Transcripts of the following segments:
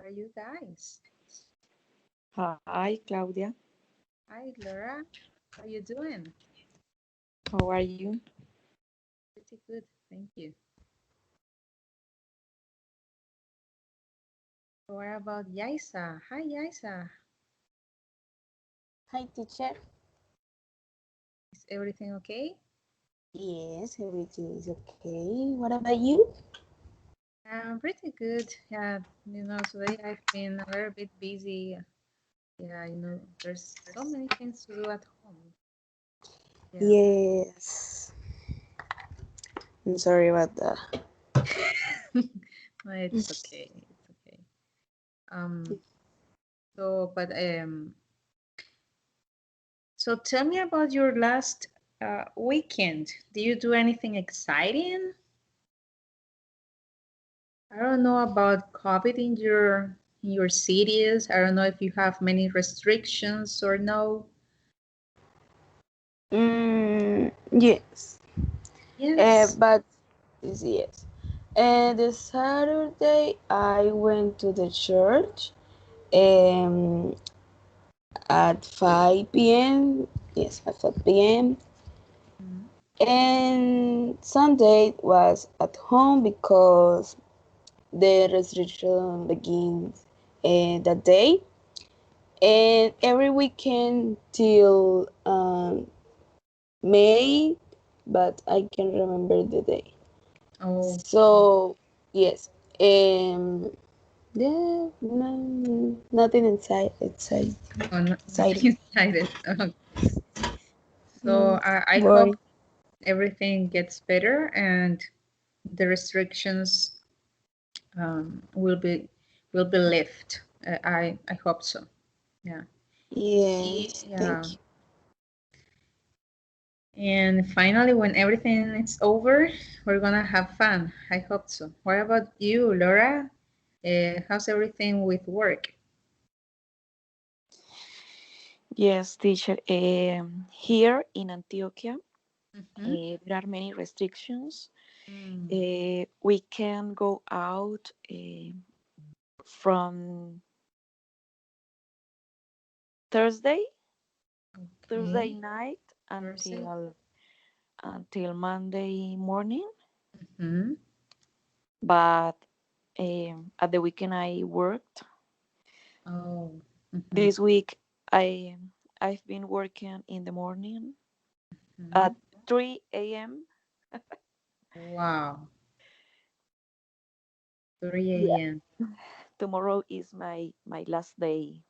are you guys? Hi, Claudia. Hi, Laura. How are you doing? How are you? Pretty good, thank you. What about Yaisa? Hi, Yaisa. Hi, teacher. Is everything okay? Yes, everything is okay. What about you? Pretty good. Yeah, today I've been a little bit busy. Yeah, there's so many things to do at home. Yeah. Yes. I'm sorry about that. No, it's okay. It's okay. Um, so tell me about your last weekend. Do you do anything exciting? I don't know about COVID in your cities. I don't know if you have many restrictions or no. Yes. Yes. But yes. The Saturday I went to the church um, at 5 p.m. Yes, at 5 p.m. Mhm. And Sunday was at home because the restriction begins that day. And every weekend till May, but I can't remember the day. Okay. So yes, yeah, nothing Oh, no, exciting. nothing excited. Okay. So No I hope worry. everything gets better and the restrictions will be lifted. I hope so. Yeah. Yes, Yeah. thank you. And finally, when everything is over, we're gonna have fun. I hope so. What about you, Laura? How's everything with work? Yes, teacher. Here in Antioquia, Mm-hmm. there are many restrictions. Mm, We can go out from Thursday, Thursday okay. night Thursday. until Monday morning. Mm-hmm. But at the weekend, I worked. Oh. Mm-hmm. This week, I I've been working in the morning Mm-hmm. at 3 a.m. Wow. Yeah. 3 a.m. Tomorrow is my last day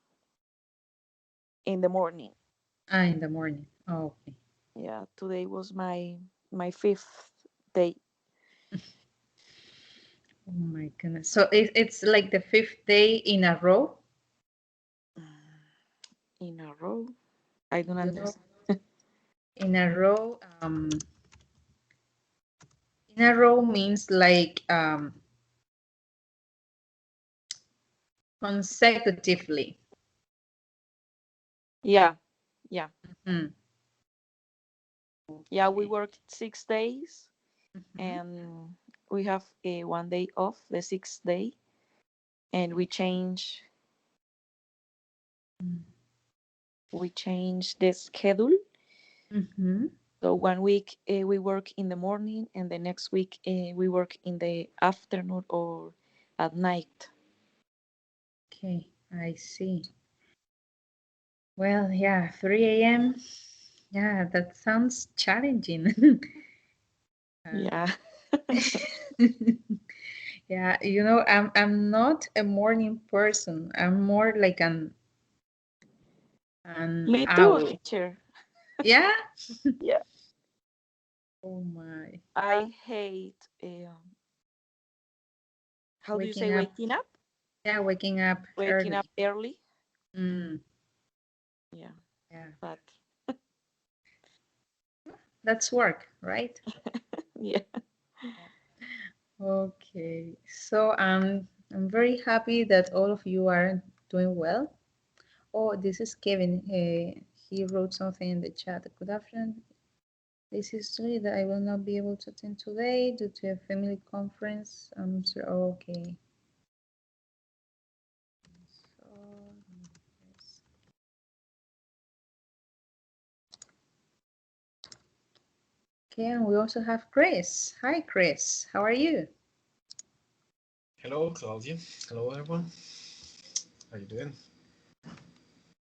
in the morning. In the morning. Oh, okay. Yeah, today was my fifth day. Oh my goodness. So it's like the fifth day in a row. In a row. I don't You know, understand. in a row. In a row means like consecutively. Yeah, yeah, Mm-hmm. yeah. We Okay. worked 6 days, Mm-hmm. and we have a 1 day off, the sixth day, and we change the schedule. Mm-hmm. So 1 week we work in the morning, and the next week we work in the afternoon or at night. Okay, I see. Well, yeah, 3 a.m. Yeah, that sounds challenging. Uh, Yeah. yeah, I'm not a morning person. I'm more like an Me too, owl. teacher. Yeah? Yeah. Oh my. I hate, how do you say Waking up. waking up? Yeah, waking up Waking up early. early. Mm, Yeah, yeah. but That's work, right? yeah. Okay. So I'm very happy that all of you are doing well. Oh, this is Kevin. He wrote something in the chat. Good afternoon. This is sorry that I will not be able to attend today due to a family conference. I'm sorry. Okay. Okay, and we also have Chris. Hi, Chris. How are you? Hello, Claudia. Hello, everyone. How you doing?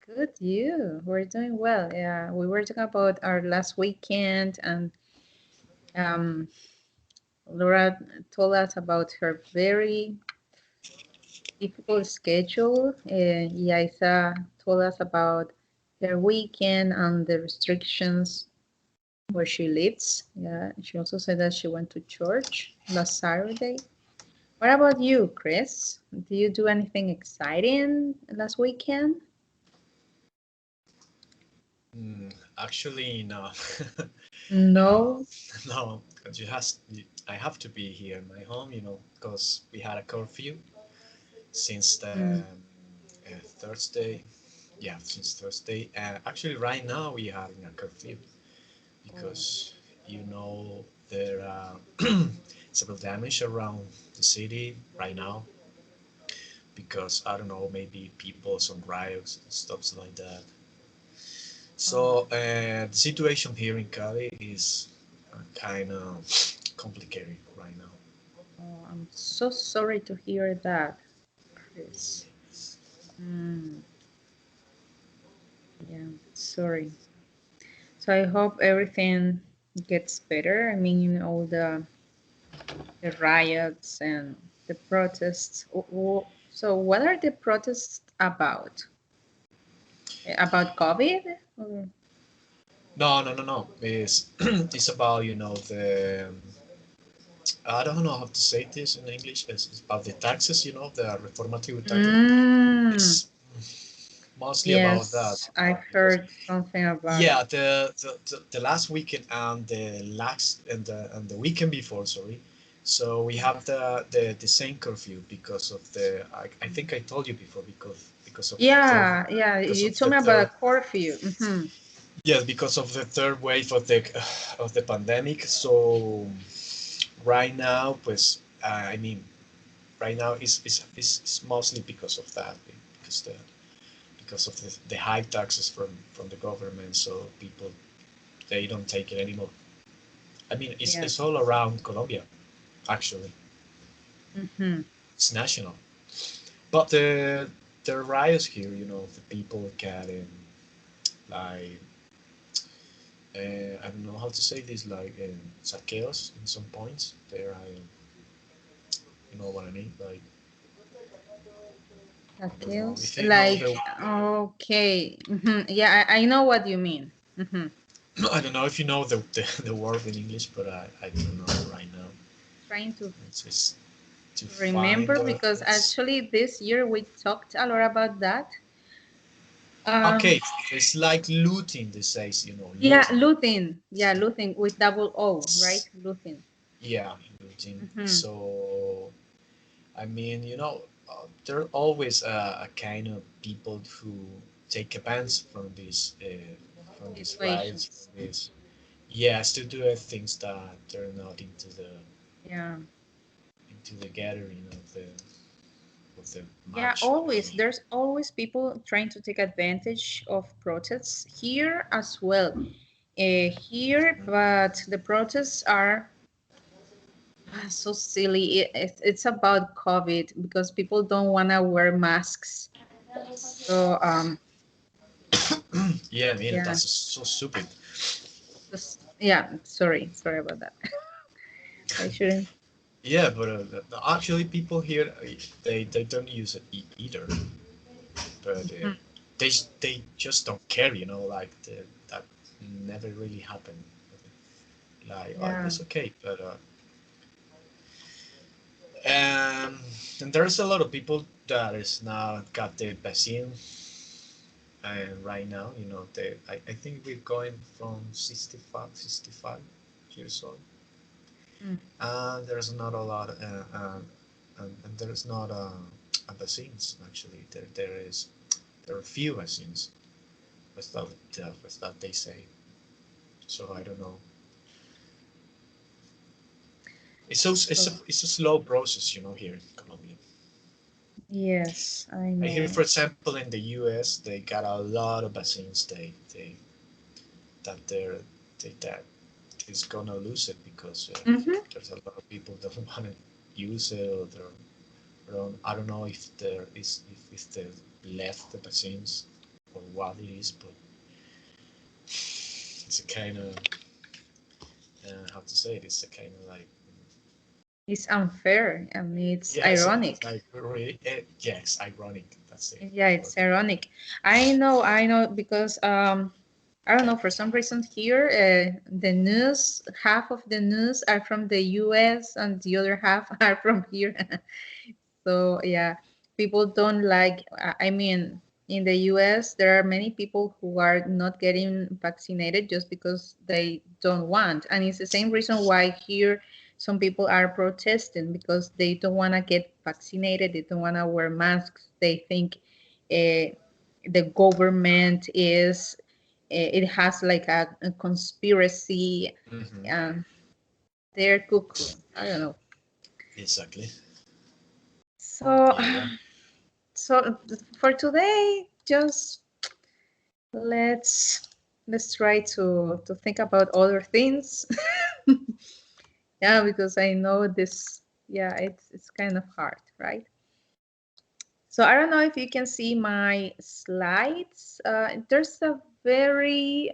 Good, you. We're doing well. Yeah, we were talking about our last weekend, and um, Laura told us about her very difficult schedule. Yaisa told us about her weekend and the restrictions where she lives. Yeah, she also said that she went to church last Saturday. What about you, Chris? Do you do anything exciting last weekend? Actually, no. uh, No. no, I have to be here in my home, because we had a curfew since the Mm. Thursday. Yeah, since Thursday. Actually, right now we are having a curfew Oh, because, there are several damage around the city right now because, I don't know, maybe people, some riots and stuff like that. oh, So the situation here in Cali is kind of complicated right now. oh, I'm so sorry to hear that, Chris. Mm, yeah, sorry. So I hope everything gets better. I mean, all the riots and the protests. So, what are the protests about? About COVID? Or- No, no, no, no. It's about the I don't know how to say this in English. It's about the taxes. The reforma tributaria. Mm, It's mostly about that yes, I've because heard something about it. yeah, the last weekend and the weekend before, sorry. So we have the same curfew because of I think I told you before because of the third Yeah, yeah, because you of the told me about third a curfew. yes, because of the third wave of the pandemic. So right now, pues I mean, right now is mostly because of that, because of the high taxes from the government. So people they don't take it anymore. I mean, Yeah. it's all around Colombia, actually. Mm-hmm. It's national. But the riots here, the people getting like I don't know how to say this, like saqueos in some points. There, you know what I mean. Like I don't know Saqueos, if you know like, okay. Yeah, I know what you mean. I don't know if you know the word in English, but I don't know right now. Trying to It's just to find remember because it's actually this year we talked a lot about that. Um, okay. It's like looting. This says yeah, looting. lutein. Yeah, lutein with double O, right? It's, Lutein. yeah, looting. Mm-hmm. So I mean, there are always a kind of people who take advantage from these rights, Situations. from this. Yes, to do things that they're not Yeah. into the gathering of the Yeah, march. I always. mean, There's always people trying to take advantage of protests here as well. Here, but the protests are so silly. It's about COVID because people don't want to wear masks. So, yeah, I mean yeah, that's so stupid. just, yeah, sorry about that. I shouldn't. Yeah, but actually, people here they don't use it either, but Mhm. they just don't care. Like that never really happened. Like, oh, Yeah, it's okay, but um, and there's a lot of people that is now got the vaccine, and right now, I think we're going from 65 years old, mm, and there's not a lot, and there's not a vaccines actually. There are few vaccines, as that they say. So I don't know. so It's a slow process, here in Colombia. yes, I I hear, for know. example, in the U.S. they got a lot of vaccines. They that they're they that he's gonna lose it because Mm-hmm. there's a lot of people that don't want to use it, or I don't know if there is if they left the vaccines or what it is, but it's a kind of how to say it. It's a kind of like It's unfair. I mean, it's yeah, it's ironic. like really yes, ironic. That's the Yeah, word. it's ironic. I know, because I don't know, for some reason here, the news, half of the news are from the US and the other half are from here. So yeah, people don't like. I mean, in the U.S., there are many people who are not getting vaccinated just because they don't want, and it's the same reason why here some people are protesting because they don't want to get vaccinated. They don't want to wear masks. They think the government is it has like a conspiracy, Hmm. and they're cuckoo. I don't know. Exactly. So. Yeah. So for today, just let's let's try to think about other things. Yeah, because I know this. Yeah, it's kind of hard, right? So I don't know if you can see my slides. There's a very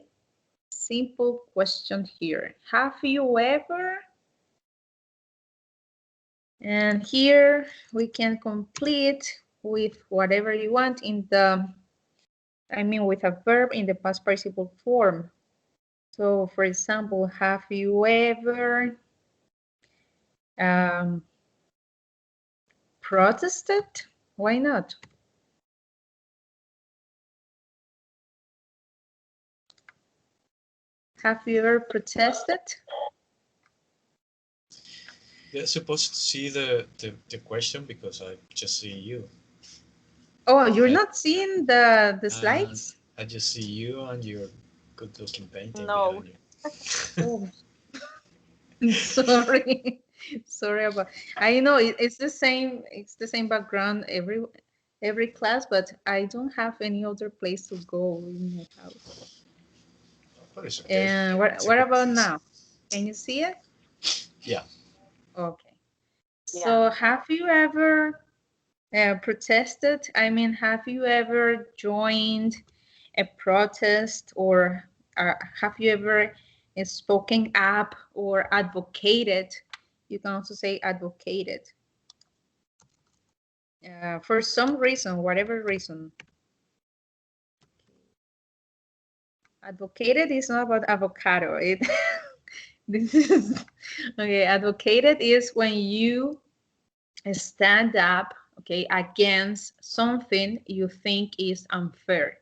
simple question here. Have you ever? And here we can complete with whatever you want in the, I mean, with a verb in the past participle form. So, for example, have you ever um, protested? Why not? Have you ever protested? You're supposed to see the question because I just see you. Oh, you're I not seeing the uh, slides? I just see you and your good looking painting No. behind you. Oh, sorry. Sorry about. I know it's the same. It's the same background every class, but I don't have any other place to go in my house. But it's okay. And It's a what good about place. now? Can you see it? Yeah. Okay. Yeah. So, have you ever protested? I mean, have you ever joined a protest, or have you ever spoken up or advocated? You can also say advocated for some reason, whatever reason. Advocated is not about avocado. It this is okay. Advocated is when you stand up, okay, against something you think is unfair.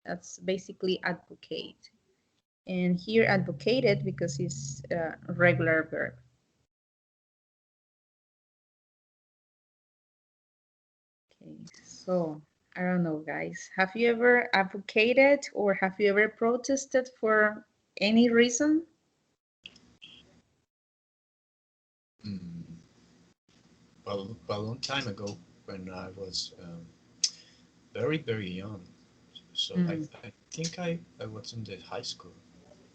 That's basically advocate. And here advocated because it's a regular verb. Okay, so I don't know, guys. Have you ever advocated or have you ever protested for any reason? Mm, well, a long time ago when I was very young. So Mm, I think I was in the high school.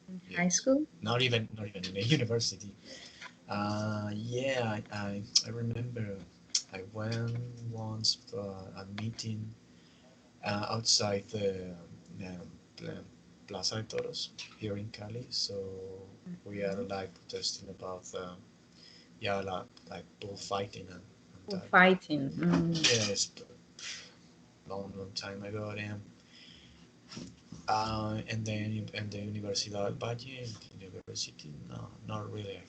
in high Yes. school? Not even in a university. Yeah, I remember I went once for a meeting outside the Plaza de Toros here in Cali. So we are Mhm. like protesting about yeah, like bullfighting and For that. fighting. Mm. Yes, long time ago. And then in the Universidad Valle, University, no, not really. I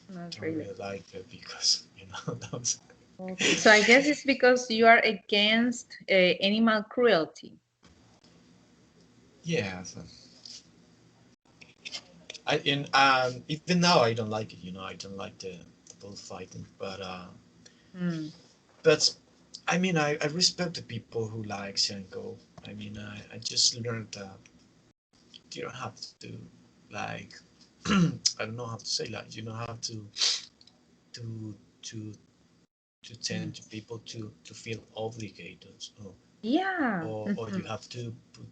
Not don't really. really like it because those. Okay, so I guess it's because you are against animal cruelty. Yeah, so even now I don't like it. I don't like the bullfighting, Mm. but I mean I respect the people who like and go. I mean I just learned that you don't have to like I don't know how to say that. You don't have to to to Mm. tend to people to feel obligated, Yeah. or you Mhm. have to put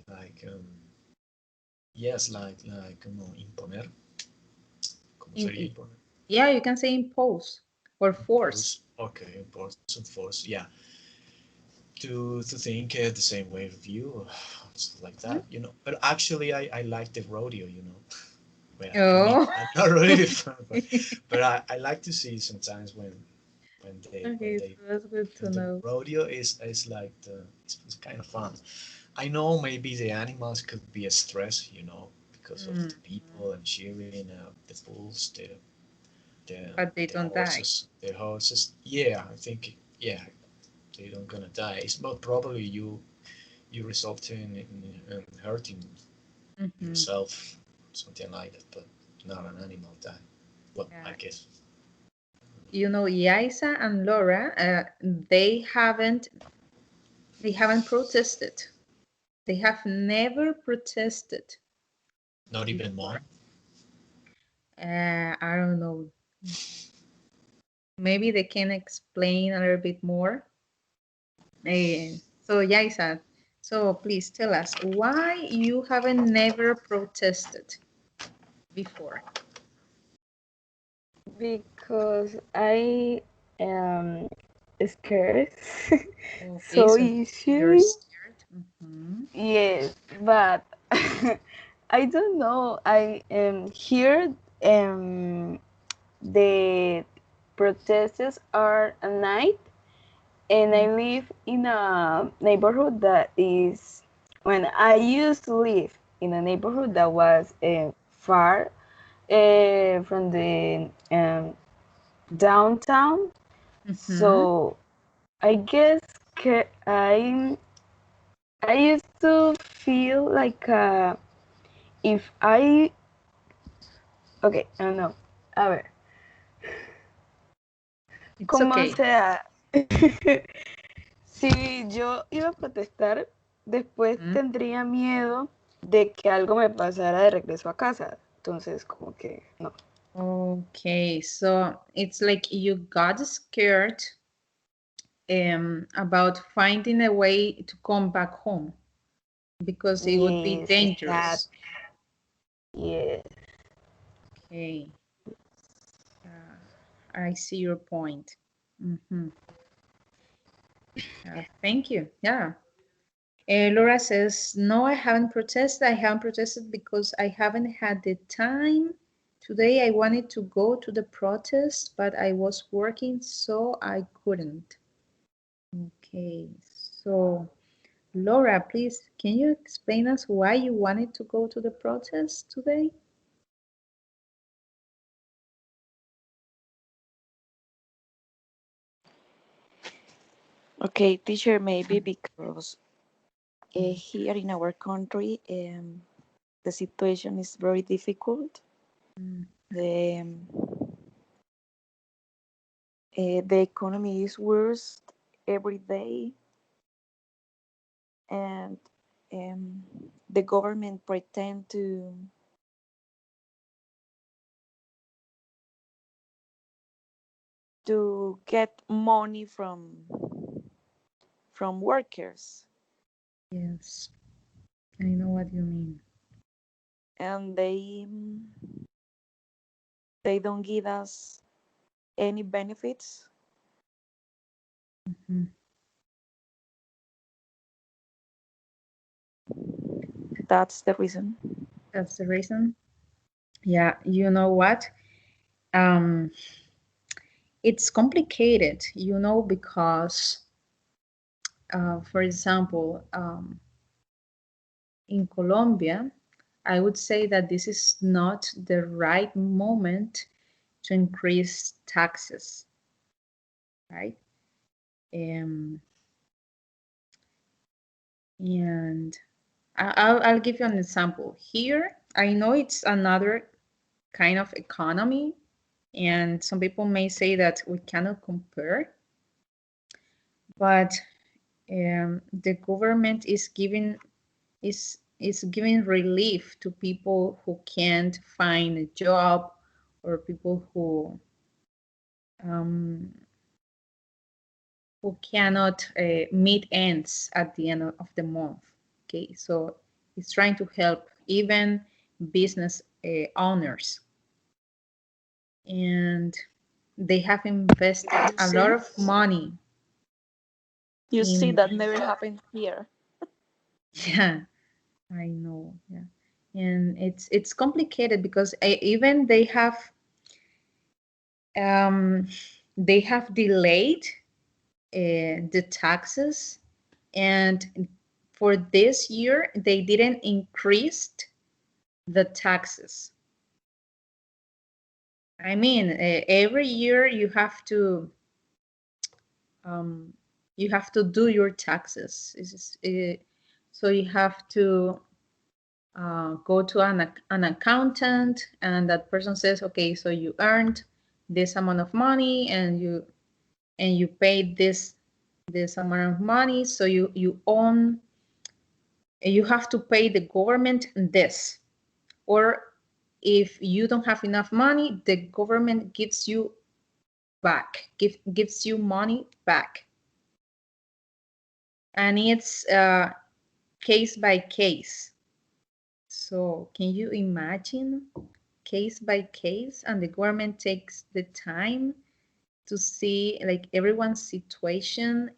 like Yes, like como imponer. ¿Cómo In, sería imponer? yeah, you can say impose or force. Impose. Okay, impose and force. Yeah, to think the same way of you, stuff like Hmm? that. But actually, I like the rodeo. Well, Oh, I'm not really fan, but I like to see sometimes when they when okay, they so that's good when to the know. rodeo is like it's kind of fun. I know maybe the animals could be a stress, because of the Mhm. people and cheering, the bulls, the But they the don't die. horses. Yeah, I think yeah they don't gonna die. It's not probably you result in hurting Hmm. yourself, something like that, but not an animal die. Well, I Yeah. guess. Yaisa and Laura, they haven't protested. They have never protested Not even before. mom. I don't know. Maybe they can explain a little bit more. So Yaisa, so please tell us why you haven't never protested before. Because I am scared Okay, so so you're easily. scared. Hmm. Yes, but I don't know. I am here. The protests are at night, and I live in a neighborhood that is. When I used to live in a neighborhood that was far from the downtown, Hmm. so I guess I used to feel like if I okay, I don't know. A ver, It's como okay. sea, si yo iba a protestar, después Mhm. tendría miedo de que algo me pasara de regreso a casa. Entonces, como que no. Okay, so it's like you got scared about finding a way to come back home because it would be Yes, exact. dangerous. Yes. Okay, I see your point. Hmm. Thank you. Yeah. Laura says, no, I haven't protested. I haven't protested because I haven't had the time. Today I wanted to go to the protest, but I was working, so I couldn't. Okay, so Laura, please, can you explain us why you wanted to go to the protest today? Okay, teacher, maybe because here in our country, the situation is very difficult. Mm, The economy is worse every day, and um, the government pretend to get money from workers, yes, I know what you mean. and they don't give us any benefits. Mhm. That's the reason. That's the reason. Yeah, you know what? Um, it's complicated, because, for example, in Colombia, I would say that this is not the right moment to increase taxes, right? Um, and I'll give you an example. Here, I know it's another kind of economy, and some people may say that we cannot compare, but the government is giving relief to people who can't find a job, or people um, who cannot meet ends at the end of the month. Okay, so it's trying to help even business owners. And they have invested You a lot see? of money You see, in, that never happened here. yeah, I know, yeah. And it's complicated because even um, they have delayed the taxes, and for this year they didn't increase the taxes. I mean, every year um, you have to do your taxes. So you have to go to an accountant, and that person says, okay, so you earned this amount of money, and you paid this amount of money, so you own, you have to pay the government this. Or if you don't have enough money, the government gives you gives you money back. And it's case by case. So can you imagine, case by case, and the government takes the time to see like everyone's situation,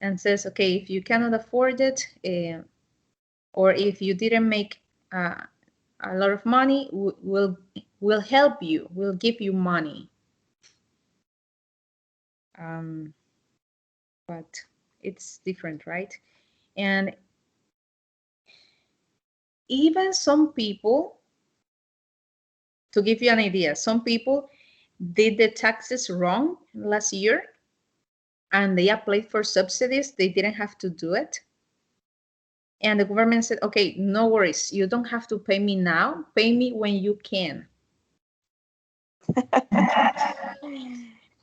and says, okay, if you cannot afford it, or if you didn't make uh, a lot of money, we'll help you, we'll give you money. um, but it's different, right? And even some people, to give you an idea, some people did the taxes wrong last year, and they applied for subsidies. They didn't have to do it. And the government said, okay, no worries. You don't have to pay me now. Pay me when you can.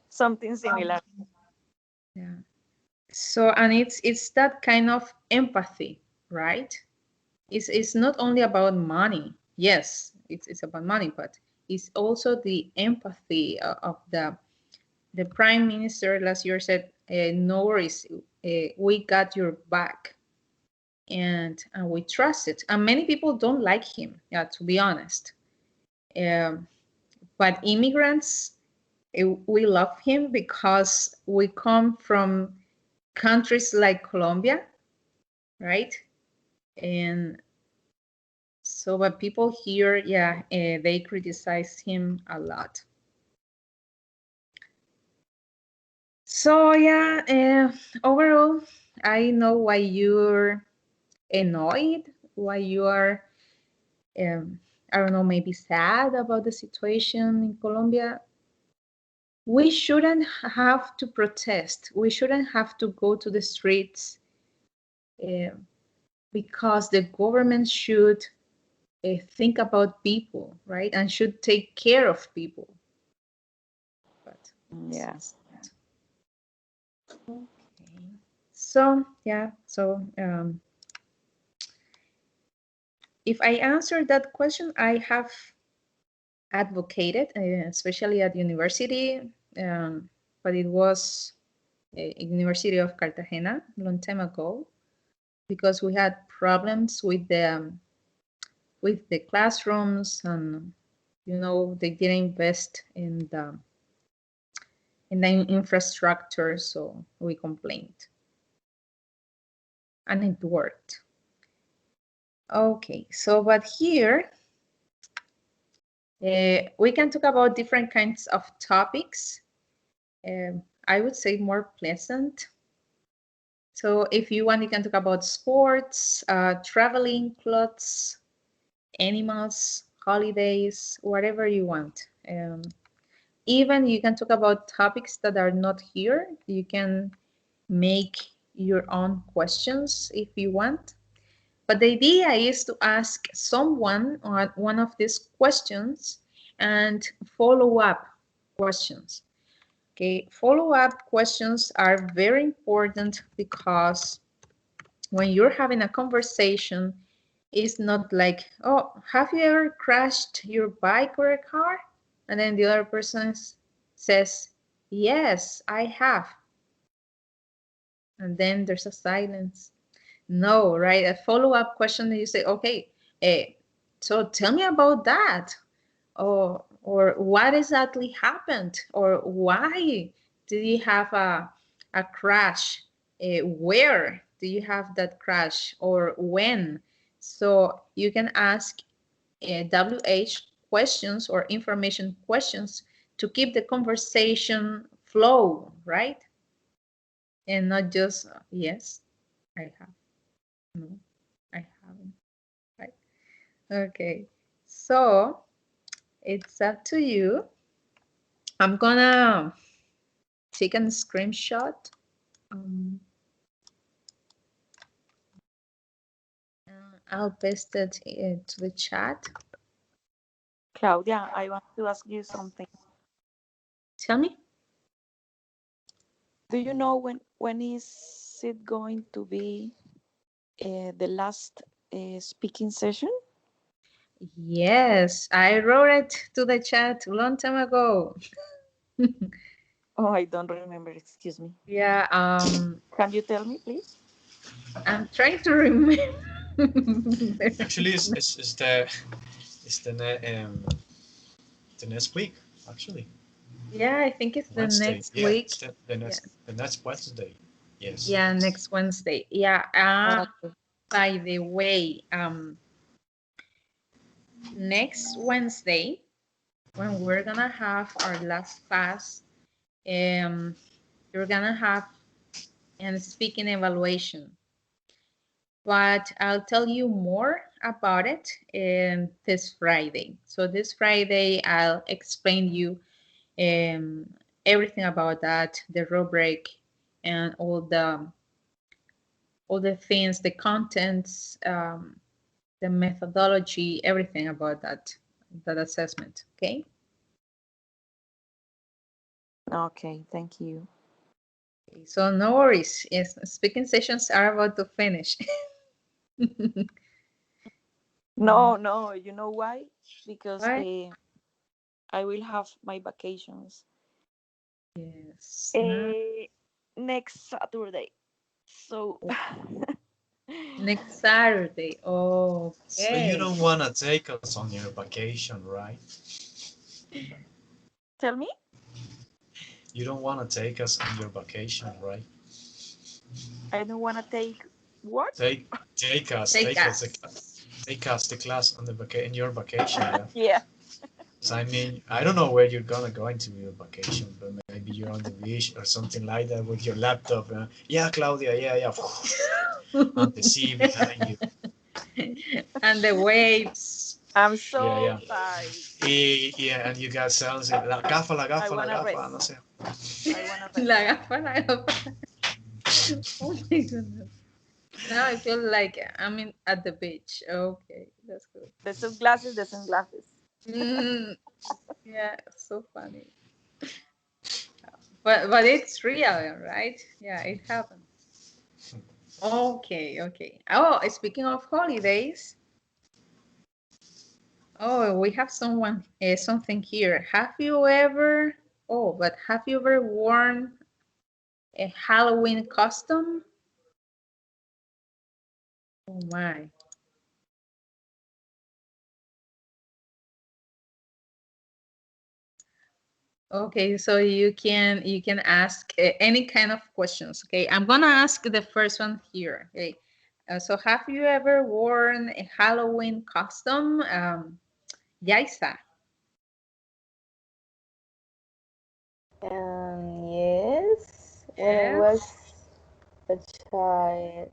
Something similar. Yeah. So, and it's that kind of empathy, right? It's not only about money. Yes, it's about money, but it's also the empathy of the prime minister last year said, no worries, we got your back, and we trust it. And many people don't like him, yeah, to be honest. Um, but immigrants, we love him because we come from countries like Colombia, right? And so, but people here, yeah, they criticize him a lot. So, yeah, overall, I know why you're annoyed, why you are, um, I don't know, maybe sad about the situation in Colombia. We shouldn't have to protest. We shouldn't have to go to the streets, uh, because the government should think about people, right? And should take care of people. But Yeah. it's not. Okay. So, yeah, so if I answer that question, I have advocated, especially at university, but it was University of Cartagena a long time ago, because we had problems with the classrooms, and they didn't invest in the infrastructure, so we complained, and it worked. Okay, so but here we can talk about different kinds of topics. I would say more pleasant. So if you want, you can talk about sports, traveling, clothes, animals, holidays, whatever you want. Even you can talk about topics that are not here. You can make your own questions if you want. But the idea is to ask someone on one of these questions and follow up questions. Okay, follow up questions are very important, because when you're having a conversation, it's not like, oh, have you ever crashed your bike or a car? And then the other person says, yes, I have. And then there's a silence. No, right? A follow-up question that you say, okay, eh, so tell me about that. Or what exactly happened? Or why did you have a crash? Where do you have that crash? Or when? So you can ask WH questions or information questions to keep the conversation flow, right? And not just yes, I have. No, I haven't. Right. Okay. So it's up to you. I'm gonna take a screenshot. Um, I'll paste it to the chat. Claudia, I want to ask you something. Tell me. Do you know when is it going to be the last speaking session? Yes, I wrote it to the chat a long time ago. Oh, I don't remember. Excuse me. Yeah, Can you tell me, please? I'm trying to remember. Actually, it's the next week. Actually, Yeah, I think it's the Wednesday. next Yeah, week. it's Yeah, the next Wednesday. Yes. yeah, next Wednesday. Yeah. Okay. By the way, next Wednesday when we're gonna have our last class, um, you're gonna have an speaking evaluation. But I'll tell you more about it this Friday. So this Friday, I'll explain you um, everything about that, the rubric, and all the things, the contents, the methodology, everything about that assessment. Okay. Okay, thank you. So no worries. Yes, speaking sessions are about to finish. No, no, you know why? Because Why? I will have my vacations Yes. next Saturday. So, Next Saturday. So you Okay. don't wanna take us on your vacation, right? tell me. You don't wanna take us on your vacation, right? I don't want to take what? Take Take us. take us the class on the in your vacation. Yeah. Yeah. 'Cause I mean, I don't know where you're gonna go into your vacation, but maybe you're on the beach or something like that with your laptop. Yeah, Claudia. Yeah, yeah. On the sea behind you. And the waves. I'm Yeah, so yeah. tired. Yeah, and you got sounds la I gafa, la want to gafa, no rest. sé. I want to La rest. gafa, la gafa. Oh my goodness. Now I feel like I'm at the beach. Okay, that's good. The sunglasses. Mm, yeah, so funny. But it's real, right? Yeah, it happened. Okay, okay. Oh, speaking of holidays, oh, we have something here. Have you ever? Oh, but have you ever worn a Halloween costume? Oh my. Okay, so you can ask any kind of questions. Okay, I'm gonna ask the first one here. Okay, so have you ever worn a Halloween costume, Yaisa? Yes, when I was Yes. a child,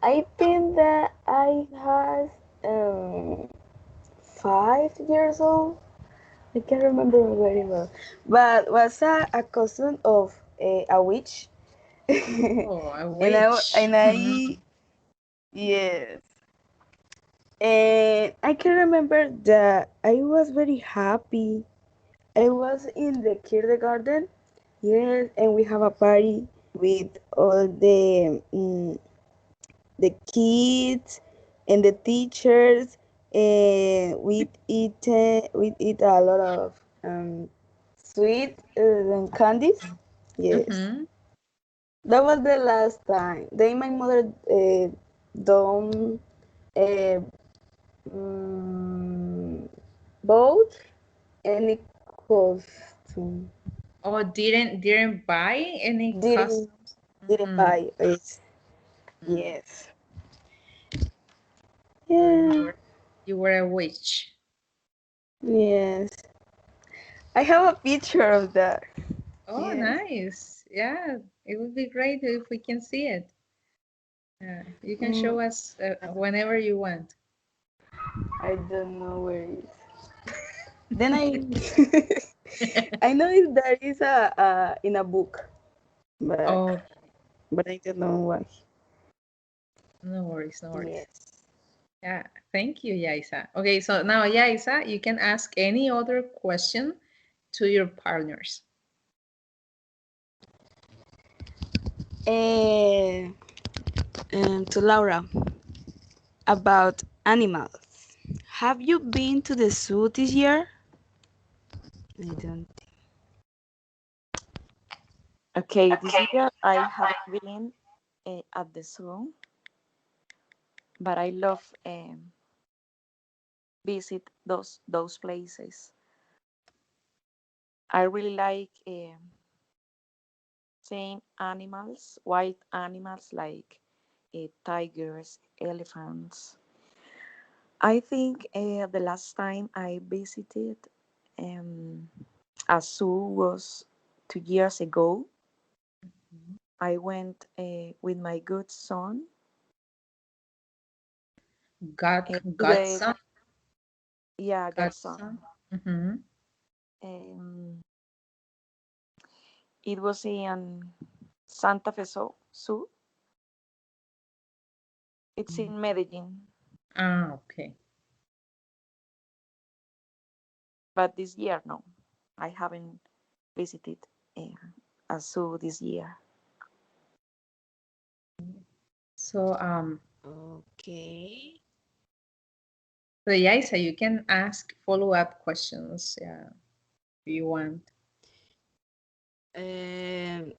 I think that I was 5 years old. I can't remember very well, but was a cousin of a witch, and Oh, a I witch. and I yes, and I can remember that I was very happy. I was in the kindergarten, yes, and we have a party with all the kids and the teachers, and we eat a lot of sweet and candies. Yes, Mm-hmm. that was the last time. Then my mother don't uh, mm, bought any costume. Oh, didn't buy any Didn't customs? didn't Mm-hmm. buy it. Mm. Yes. So Yeah. you were a witch. Yes. I have a picture of that. Oh, Yes. nice. Yeah, it would be great if we can see it. You can Mm, show us whenever you want. I don't know where it is. Then I I know there is a in a book, but Oh, I don't know why. no worries, no worries. Yes. Yeah, thank you, Yaisa. Okay, so now, Yaisa, you can ask any other question to your partners. Eh, to Laura about animals. Have you been to the zoo this year? I don't. Okay, this year I haven't been at the zoo, but I love visit those places. I really like seeing animals, wild animals like tigers, elephants. I think the last time I visited um, a zoo was 2 years ago. I went with my good son to the, Godson, yeah, Godson. godson. Mm-hmm. Um, it was in Santa Fe Zoo. It's in Medellin, Ah, okay. but this year, no, I haven't visited uh, a zoo this year. So, Okay. so Yaisa, you can ask follow-up questions, yeah, if you want. Um,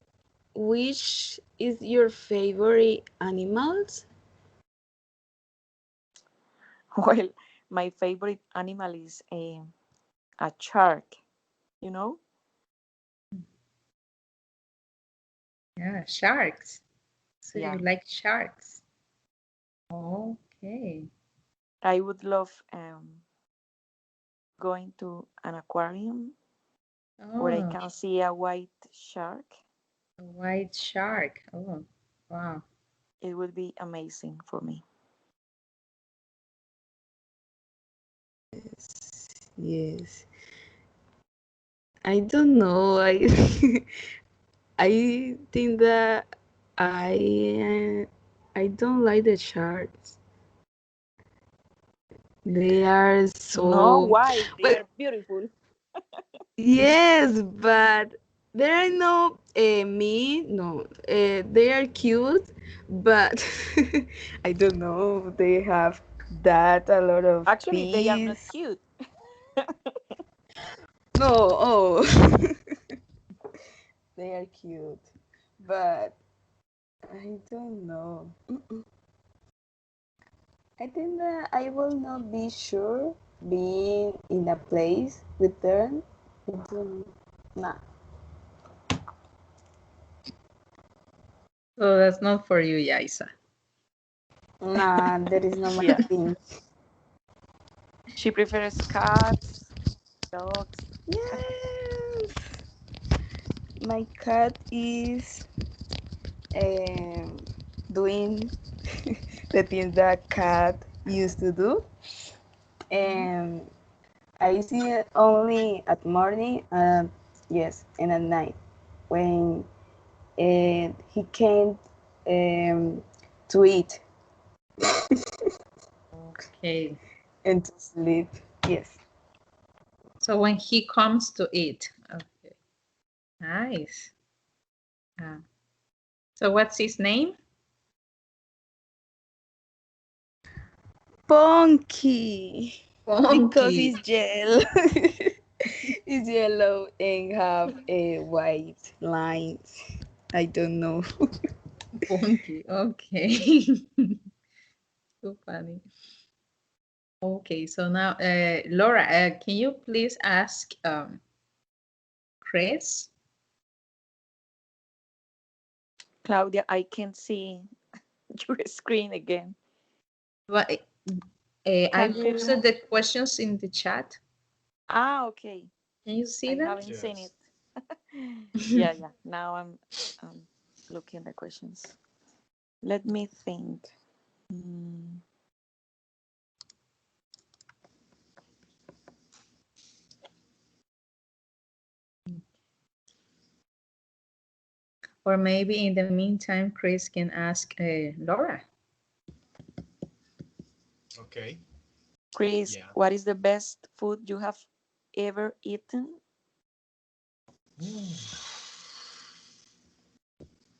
which is your favorite animals? Well, my favorite animal is a shark, you know? Yeah, sharks. So you Yeah, like sharks? Okay. I would love going to an aquarium where I Oh, can see a white shark. a white shark. Oh, wow. It would be amazing for me. Yes. I don't know. I I think that I don't like the sharks. They are No, so, why? They but are beautiful. yes, but there are no me. No, they are cute, but I don't know. They have that a lot of Actually, they are not peace. cute. No, oh, they are cute, but I don't know. I think that I will not be sure being in a place with them. I don't, nah, So that's not for you, Yaisa. nah, that is not my Yeah. thing. She prefers cats, dogs. Yes, my cat is um, doing the things that cat used to do, Mhm. and I see it only at morning and yes, and at night when he came to eat Okay. and to sleep. Yes. So when he comes to eat. Okay. Nice. Ah. So what's his name? Punky. Because Funky. it's yellow. It's yellow and have a white lines. I don't know. Funky. Okay. So funny. Okay, so now, Laura, can you please ask Chris? Claudia, I can't see your screen again. What, I Can posted you? the questions in the chat. Ah, okay. Can you see I them? haven't seen Yes. it. Yeah, yeah. Now I'm looking at the questions. Let me think. Mm, Or maybe in the meantime, Chris can ask Laura. Okay. Chris, Yeah. what is the best food you have ever eaten? Mm,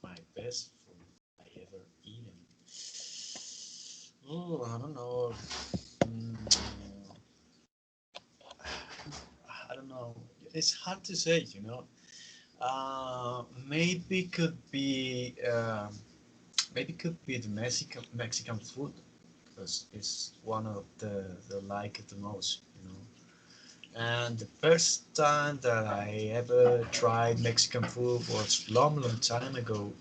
my best food I ever eaten. Oh, I don't know. Mm, I don't know. It's hard to say, you know. Maybe could be maybe could be the Mexican food because it's one of the like it the most, you know. And the first time that I ever tried Mexican food was long time ago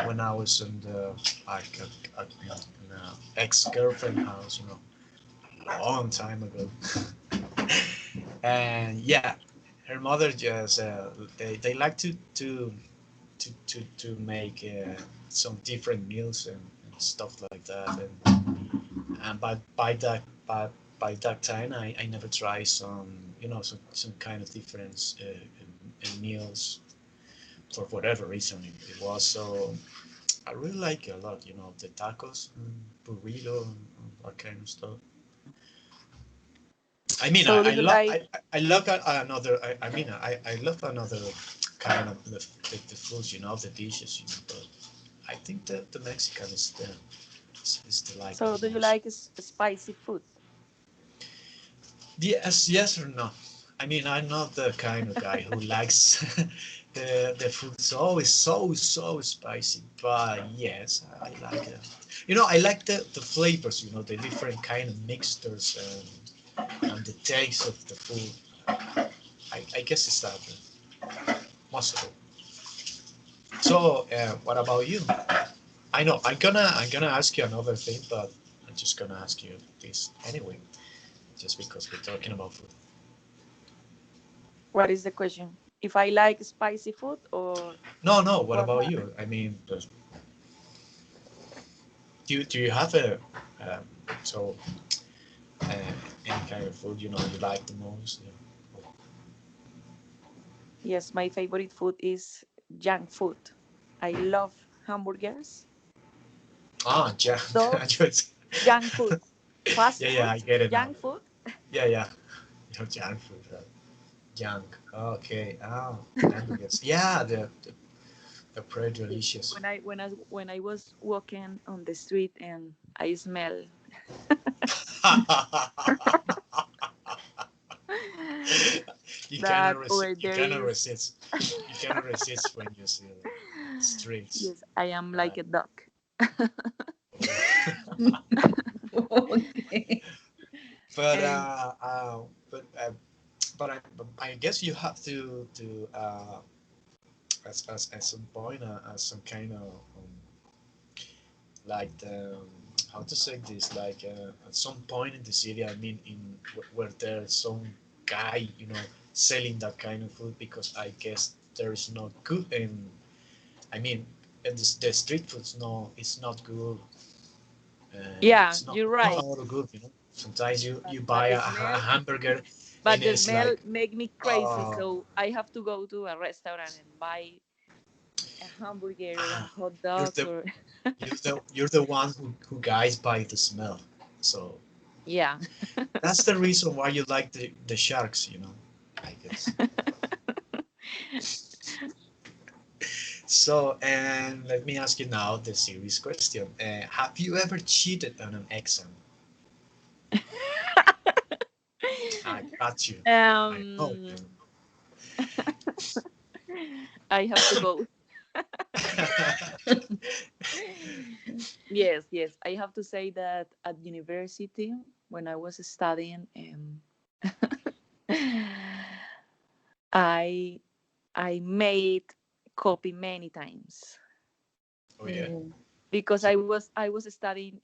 when I was in the like in a ex-girlfriend house, you know, long time ago. And yeah, her mother just they like to make some different meals and stuff like that. And by that time, I never tried some you know some kind of different meals for whatever reason it was. So I really like it a lot. You know the tacos, burrito, and that kind of stuff. I mean, So do you like? I love another. I mean, I love another kind of the foods, you know, the dishes, you know. But I think that the Mexican is the like So the do you most. like spicy food? Yes, yes or no. I mean, I'm not the kind of guy who likes the food so spicy. But yes, I like it. You know, I like the flavors. You know, the different kind of mixtures and the taste of the food. I guess it's that most of it. So, what about you? I know I'm gonna ask you another thing, but I'm just gonna ask you this anyway, just because we're talking about food. What is the question? If I like spicy food or No, no. What what? about you? I mean, do you have a um, so any kind of food you know you like the most? Yeah. Yes, my favorite food is junk food. I love hamburgers, Ah, junk. dogs, junk food, fast Yeah, food, yeah, I get it now. junk food. Yeah, yeah. You know, junk food. Junk. Okay. Ah, hamburgers. Yeah, they're pretty Yes. delicious. When I was walking on the street and I smell that over You there cannot is resist. You cannot resist when you see the streets. yes, I am like Right. a duck. Okay. But And but I guess you have to at some point as some kind of like how to say this like at some point in the city. I mean, in where there's some guy you know selling that kind of food because I guess there is not good in. I mean, and the street food's no, it's not good. yeah, It's not you're not right. all good, you know. Sometimes you But buy the a smell hamburger but and the it's smell like, make me crazy, oh, so I have to go to a restaurant and buy a hamburger or a ah, hot you're dog the or you're the one who guys by the smell. So yeah. that's the reason why you like the sharks, you know. I guess. So, and let me ask you now the serious question. Have you ever cheated on an exam? I got you. I know you. um I have to go. Yes, yes. I have to say that at university, when I was studying, I I made copy many times Oh yeah. Oh, because So I was studying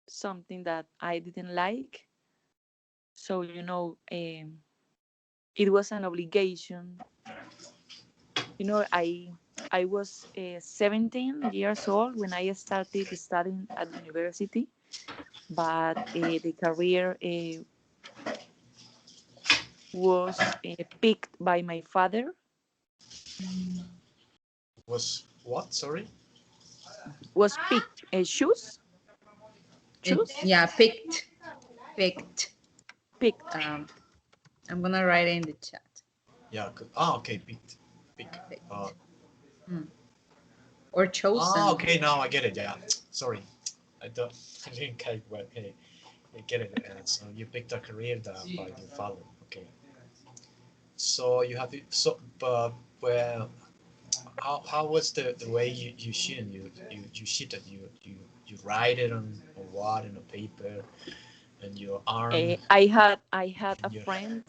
something that I didn't like. So it was an obligation. I was 17 years old when I started studying at university, but the career was picked by my father. was what? Sorry. Was picked choose yeah, picked, picked. picked. Um, I'm gonna write it in the chat. Yeah. Ah, okay. Picked. Pick. Uh, Picked. Hmm. Or chosen. okay. Now I get it. Yeah. Sorry. I don't. I didn't quite well. Hey, I get it. So you picked a career that by your father. Okay. So you have it. So, but well, how was the way you shoot? You shoot it. You write it on what on a paper and your arm I had a and your friend,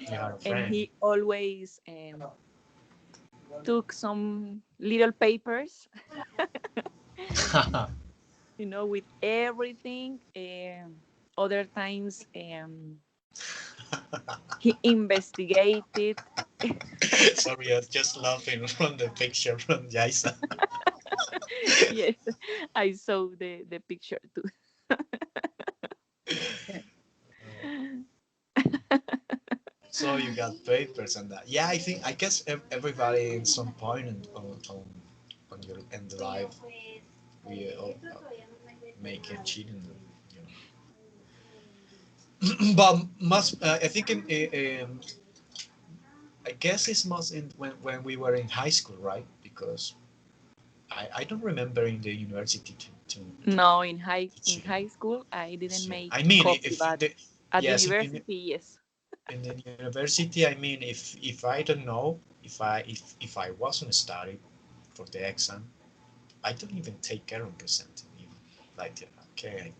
you had a and friend. he always took some little papers, with everything. Other times, he investigated. Sorry, I was just laughing from the picture from Jaisa. Yes, I saw the picture too. Okay. So you got papers and that. Yeah, I guess everybody in some point on your in the life we all make a cheating. But must I think I guess it's most in when we were in high school, right? Because I don't remember in the university No, to in cheating. high school I didn't So make I mean, copy, if but the at yes university, yes. in the university, I mean, if I don't know if I wasn't studying for the exam, I don't even take care of presenting. Like okay,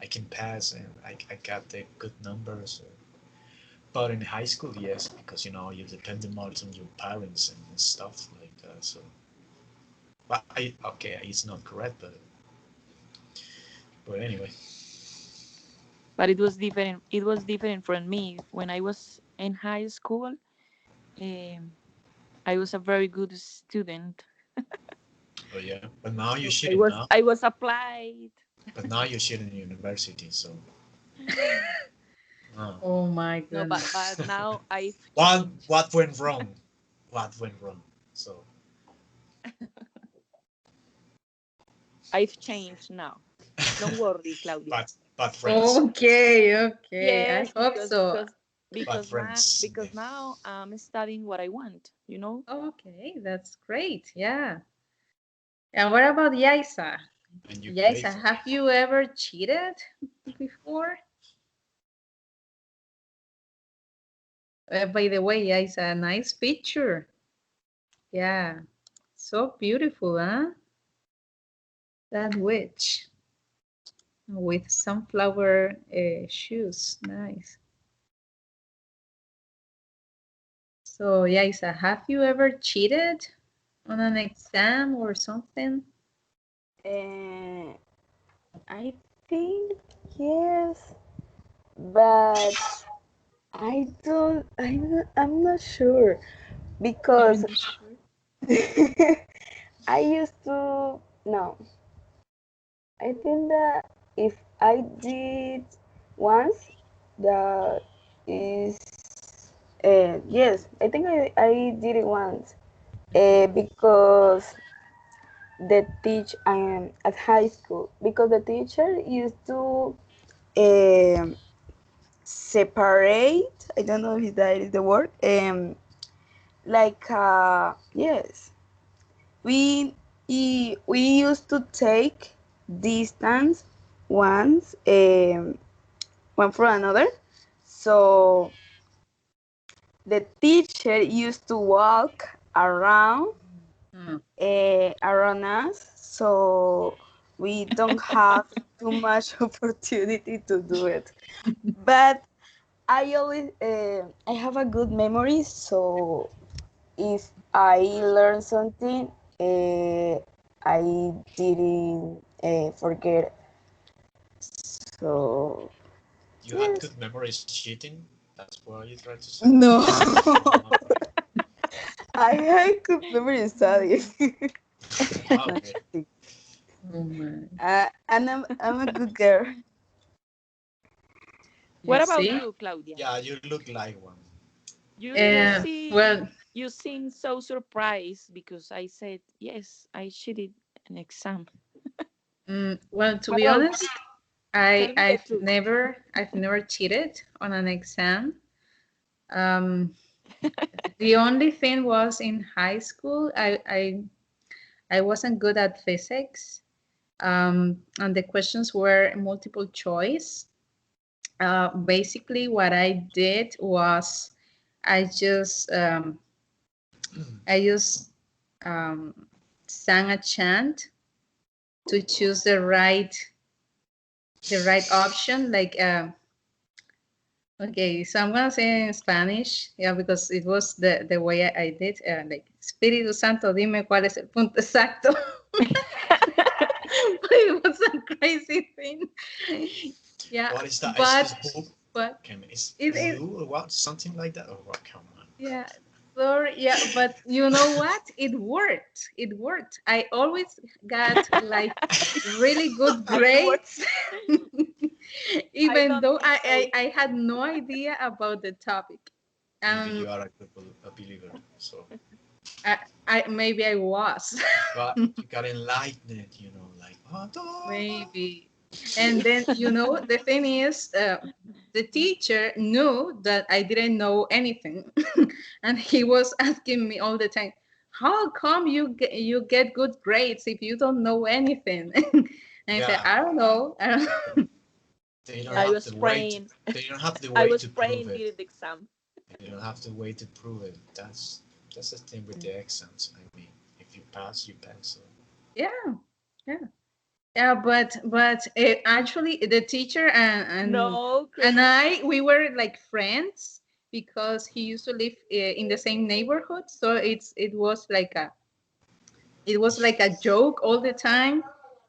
I can pass and I got the good numbers. But in high school, yes, because you depend more on your parents and stuff like that. So, but okay, it's not correct, but anyway, But it was different from me when I was in high school. um, I was a very good student. oh yeah. But now you So shouldn't now. I was applied. But now you shouldn't in university. So, uh, Oh my No, but goodness. now I've what changed. what went wrong? What went wrong? So, I've changed now. Don't worry, Claudia. but friends, Okay, okay. I Yes, hope because so. because bad because now friends, because now I'm studying what I want. Okay, that's great. Yeah. And what about Yaisa? and you pay Yaisa, for have it. you ever cheated before? By the way, Yaisa, nice picture. Yeah. So beautiful, huh? That witch with sunflower shoes. Nice. So, Yaisa, have you ever cheated on an exam or something? And I think yes, but I'm not sure You're because not sure? I used to no. I think that if I did once, that is yes. I think I did it once because the teach at high school because the teacher used to um, separate. I don't know if that is the word. Like yes, we we used to take distance once one from another. So the teacher used to walk around Mm. around us, so we don't have too much opportunity to do it. But I have a good memory, so if I learn something, I didn't forget. So You had yes, good memories cheating. That's what you tried to say. no, Oh, okay. I had good memory studying. Not Okay. cheating. Oh my. And I'm a good girl. You What about see? you, Claudia? Yeah, you look like one. You Uh, see, well, you seem so surprised because I said yes, I cheated an exam. well, to What be about honest, you? Tell me the truth. I've never cheated on an exam. Um, the only thing was in high school, I wasn't good at physics, and the questions were multiple choice. Basically, what I did was I just um, I just sang a chant to choose the right option. Like, okay, so I'm gonna say in Spanish, yeah, because it was the way I did. Like, Espíritu Santo, dime cuál es el punto exacto. But it was a crazy thing. Yeah, What is that? Is but book? but Can is it voodoo or what? Something like that? Or what? Come on. yeah, sorry, yeah, but you know what? It worked. It worked. I always got like really good It worked. grades, I even don't though think so. I had no idea about the topic. Maybe And you are a good a believer. So, I, I maybe I was. but you got enlightened. You know, like Maybe. And then, the thing is, the teacher knew that I didn't know anything. And he was asking me all the time, how come you get good grades if you don't know anything? And I said, yeah. I don't know. I don't know. They don't I Yeah. have was the way to. praying. They don't have the I way was to prove praying it. during the exam. They don't have the way to prove it. That's the thing with the exams. I mean, if you pass, you pass. So. Yeah. Yeah. Yeah, but actually, the teacher No, and crazy. we were like friends because he used to live in the same neighborhood. So it was like a joke all the time.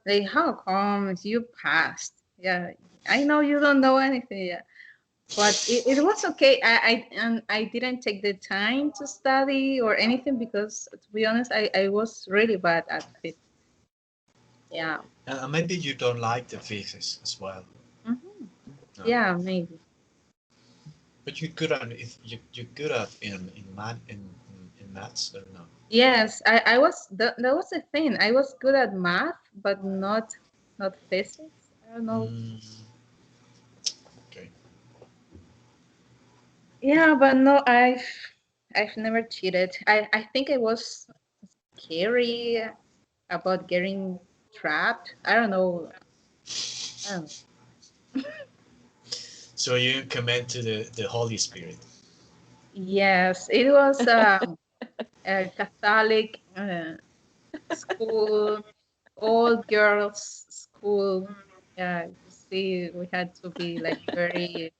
Like, how come you passed? Yeah, I know you don't know anything. Yeah, but it was okay. I didn't take the time to study or anything because, to be honest, I was really bad at it. Yeah. And maybe you don't like the physics as well. Hmm. No. Yeah, maybe. But you're good at if you're good at in math in maths or no? Yes, I was that was the thing. I was good at math, but not physics. I don't know. Mm, okay. Yeah, but no, I've never cheated. I think I was scary about getting trapped. I don't know. I don't know. So you commend to the Holy Spirit. Yes, it was a Catholic school, all girls school. Yeah, you see, we had to be like very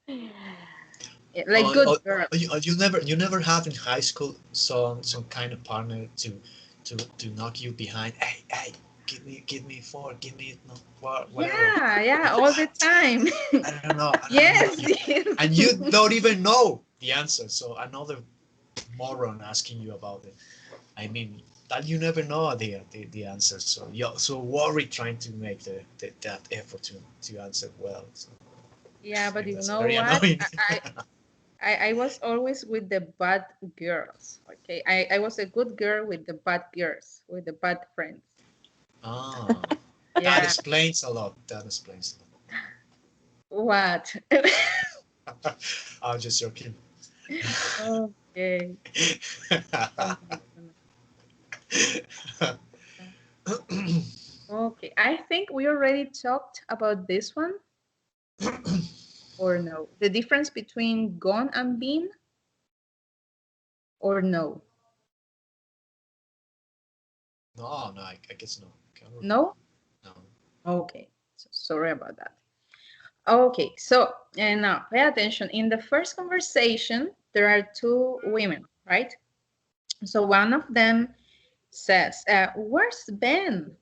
like Or, good or, girls. you never had in high school some kind of partner to knock you behind. Hey, give me four, give me no, whatever. Yeah, yeah, And all the time. I don't know. Yes, yes. And you don't even know the answer. So another moron asking you about it. I mean, that you never know the answer. So you're so worried trying to make that effort to answer well. So Yeah, I but mean, you that's know very what? annoying. I was always with the bad girls. Okay, I was a good girl with the bad girls, with the bad friends. Ah, that Yeah. explains a lot. That explains What? a lot. I was just joking. Okay. So nice, so nice. Okay, I think we already talked about this one, or no? The difference between gone and been, or no? No, no, I guess no. Can't remember. No? No. Okay, so sorry about that. Okay, so and now pay attention. In the first conversation, there are two women, right? So one of them says, "Where's Ben?"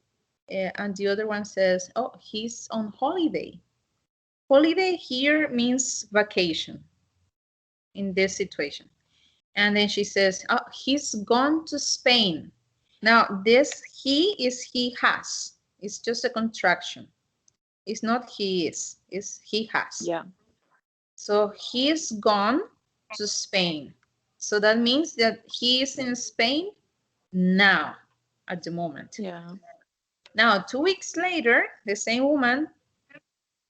And the other one says, "Oh, he's on holiday." Holiday here means vacation in this situation. And then she says, "Oh, he's gone to Spain." Now, this he is he has. It's just a contraction. It's not he is, it's he has. Yeah. So he's gone to Spain. So that means that he is in Spain now, at the moment. Yeah. Now, 2 weeks later, the same woman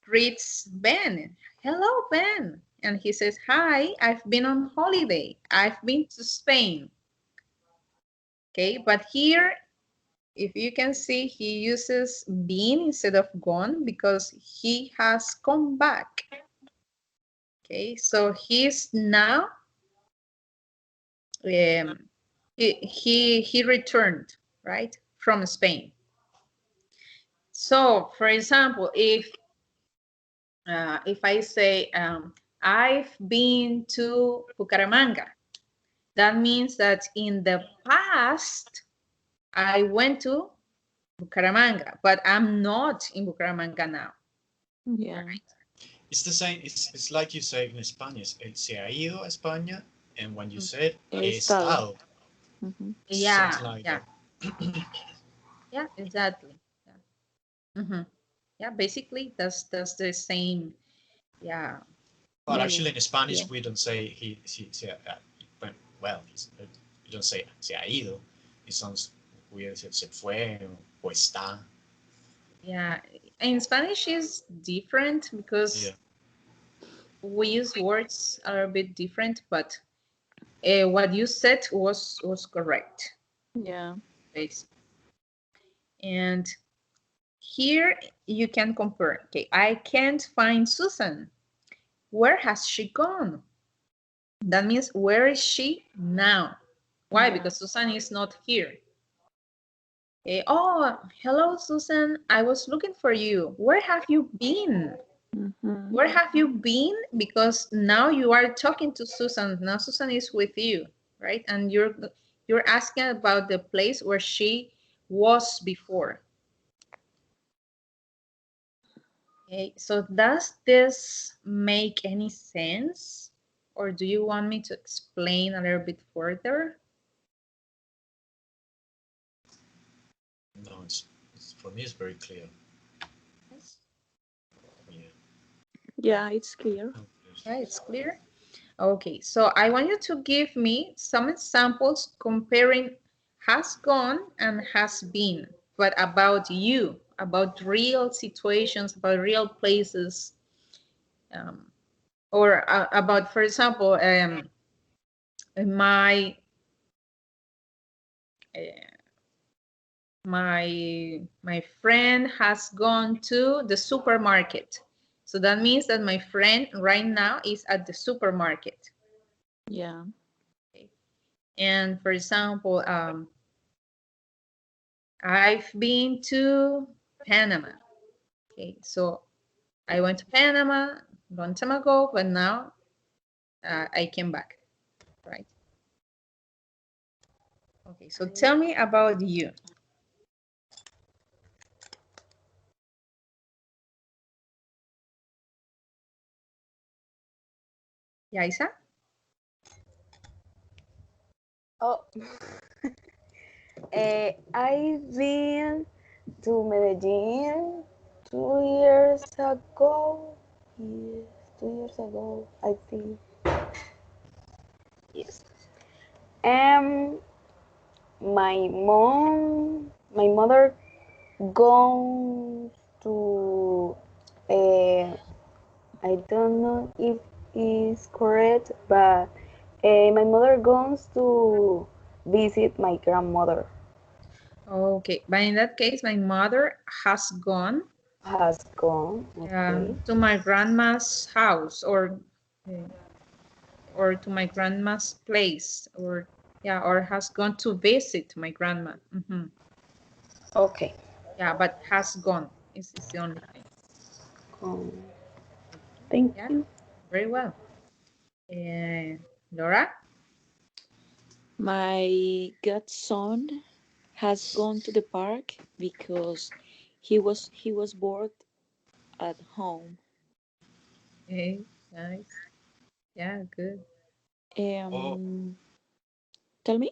greets Ben. "Hello, Ben." And he says, "Hi, I've been on holiday. I've been to Spain." Okay, but here, if you can see, he uses been instead of gone because he has come back. Okay, so he's now, he returned, right, from Spain. So, for example, if I say, "I've been to Bucaramanga," that means that in the past I went to Bucaramanga, but I'm not in Bucaramanga now. Yeah. Right? It's the same. It's like you say in Spanish. Se ha ido a España, and when you Mm. said He he estado. estado, Mm-hmm. Yeah, something like yeah, that. yeah, exactly. Yeah. Yeah, basically that's the same. Yeah, But Meaning. actually, in Yeah. Spanish, we don't say well, we don't say se ha ido. It sounds weird. Se fue o está. yeah. In Spanish is different Yeah. because we use words are a bit different, but what you said was correct, Yeah. basically. And here you can compare. Okay, "I can't find Susan. Where has she gone?" That means where is she now? Why? Yeah. Because Susan is not here. "Oh, hello, Susan. I was looking for you. Where have you been?" Mm-hmm. Where have you been? Because now you are talking to Susan. Now Susan is with you, right? And you're asking about the place where she was before. Okay, so does this make any sense? Or do you want me to explain a little bit further? No, it's for me. It's very clear. Yeah. Yeah, it's clear. Yeah, it's clear. Okay, so I want you to give me some examples comparing has gone and has been, but about you, about real situations, about real places, um, or about, for example, my uh, my friend has gone to the supermarket. So that means that my friend right now is at the supermarket. Yeah. Okay. And for example, I've been to Panama. Okay, so I went to Panama a long time ago, but now I came back, right? Okay, so tell me about you. Yaisa? Oh, I've been to Medellin 2 years ago. Yes, 2 years ago, I think. Yes. And my mother goes to. Uh, I don't know if it's correct, but my mother goes to visit my grandmother. Okay, but in that case, my mother has gone Has gone. Okay. to my grandma's house uh, or to my grandma's place or yeah, or has gone to visit my grandma. Okay. Yeah, but has gone is the only thing. Um, Okay. thank Yeah, you. very well. And Laura? My godson has gone to the park because he was bored at home. Hey, nice. Yeah, good. Oh, Um, Tell me.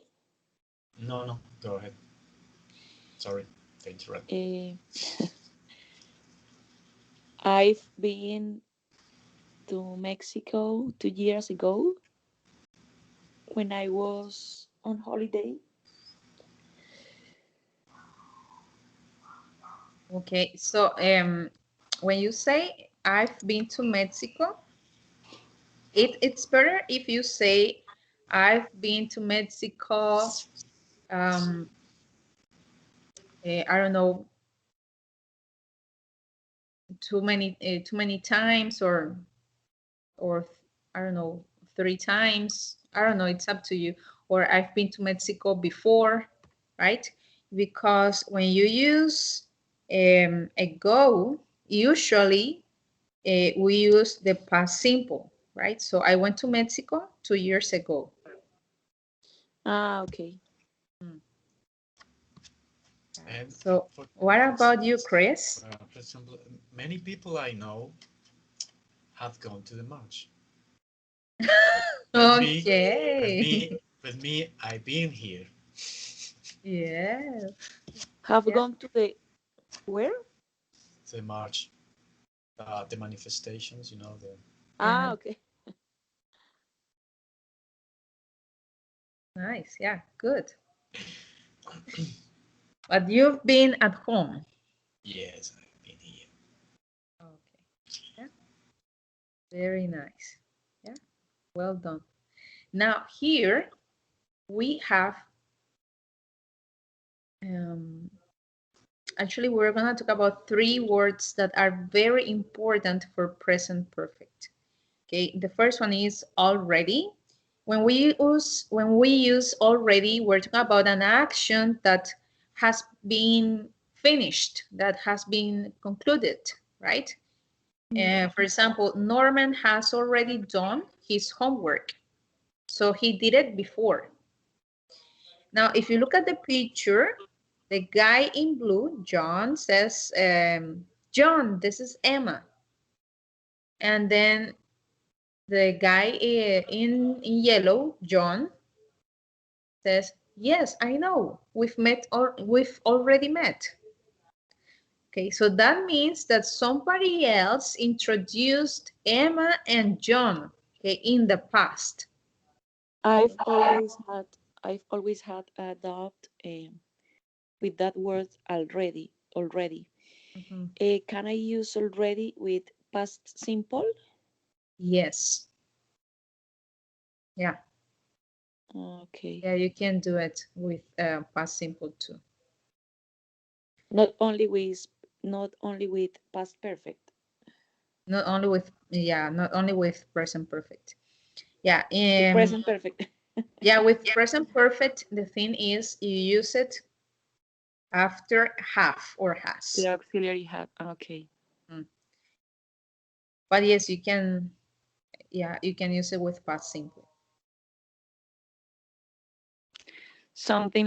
no, no, go ahead. Sorry to interrupt. Uh, I've been to Mexico 2 years ago when I was on holiday. Okay, so when you say I've been to Mexico, it's better if you say I've been to Mexico. Um, I don't know, too many times, or I don't know, 3 times. I don't know. It's up to you. Or I've been to Mexico before, right? Because when you use a go, usually we use the past simple, right? So I went to Mexico 2 years ago. Ah, okay. Mm. Yeah. And So for what for about you, Chris? for example, many people I know have gone to the march. But, but me, but Okay. me, but me, I've been here. Yes. Have Yeah. gone to the where? The march, the manifestations, the. Ah, Yeah. okay. Nice. Yeah. Good. But you've been at home. Yes, I've been here. Okay. Yeah. Very nice. Yeah. Well done. Now here we have um, actually we're gonna talk about 3 words that are very important for present perfect. Okay. The first one is already. When we use already, we're talking about an action that has been finished, that has been concluded, right? For example, Norman has already done his homework. So he did it before. Now, if you look at the picture, the guy in blue, John, says, John, this is Emma. And then the guy in yellow, John, says, yes, I know. We've already met. Okay, so that means that somebody else introduced Emma and John, okay, in the past. I've always had I've always had a doubt with that word already. Already. Mhm. Can I use already with past simple? Yes. Yeah. Okay. Yeah, you can do it with past simple too. Not only with past perfect. Not only with present perfect. Yeah. With present perfect. Yeah, with present perfect, the thing is you use it after have or The has. auxiliary had. Okay. Mm. But yes, you can use it with past simple. Something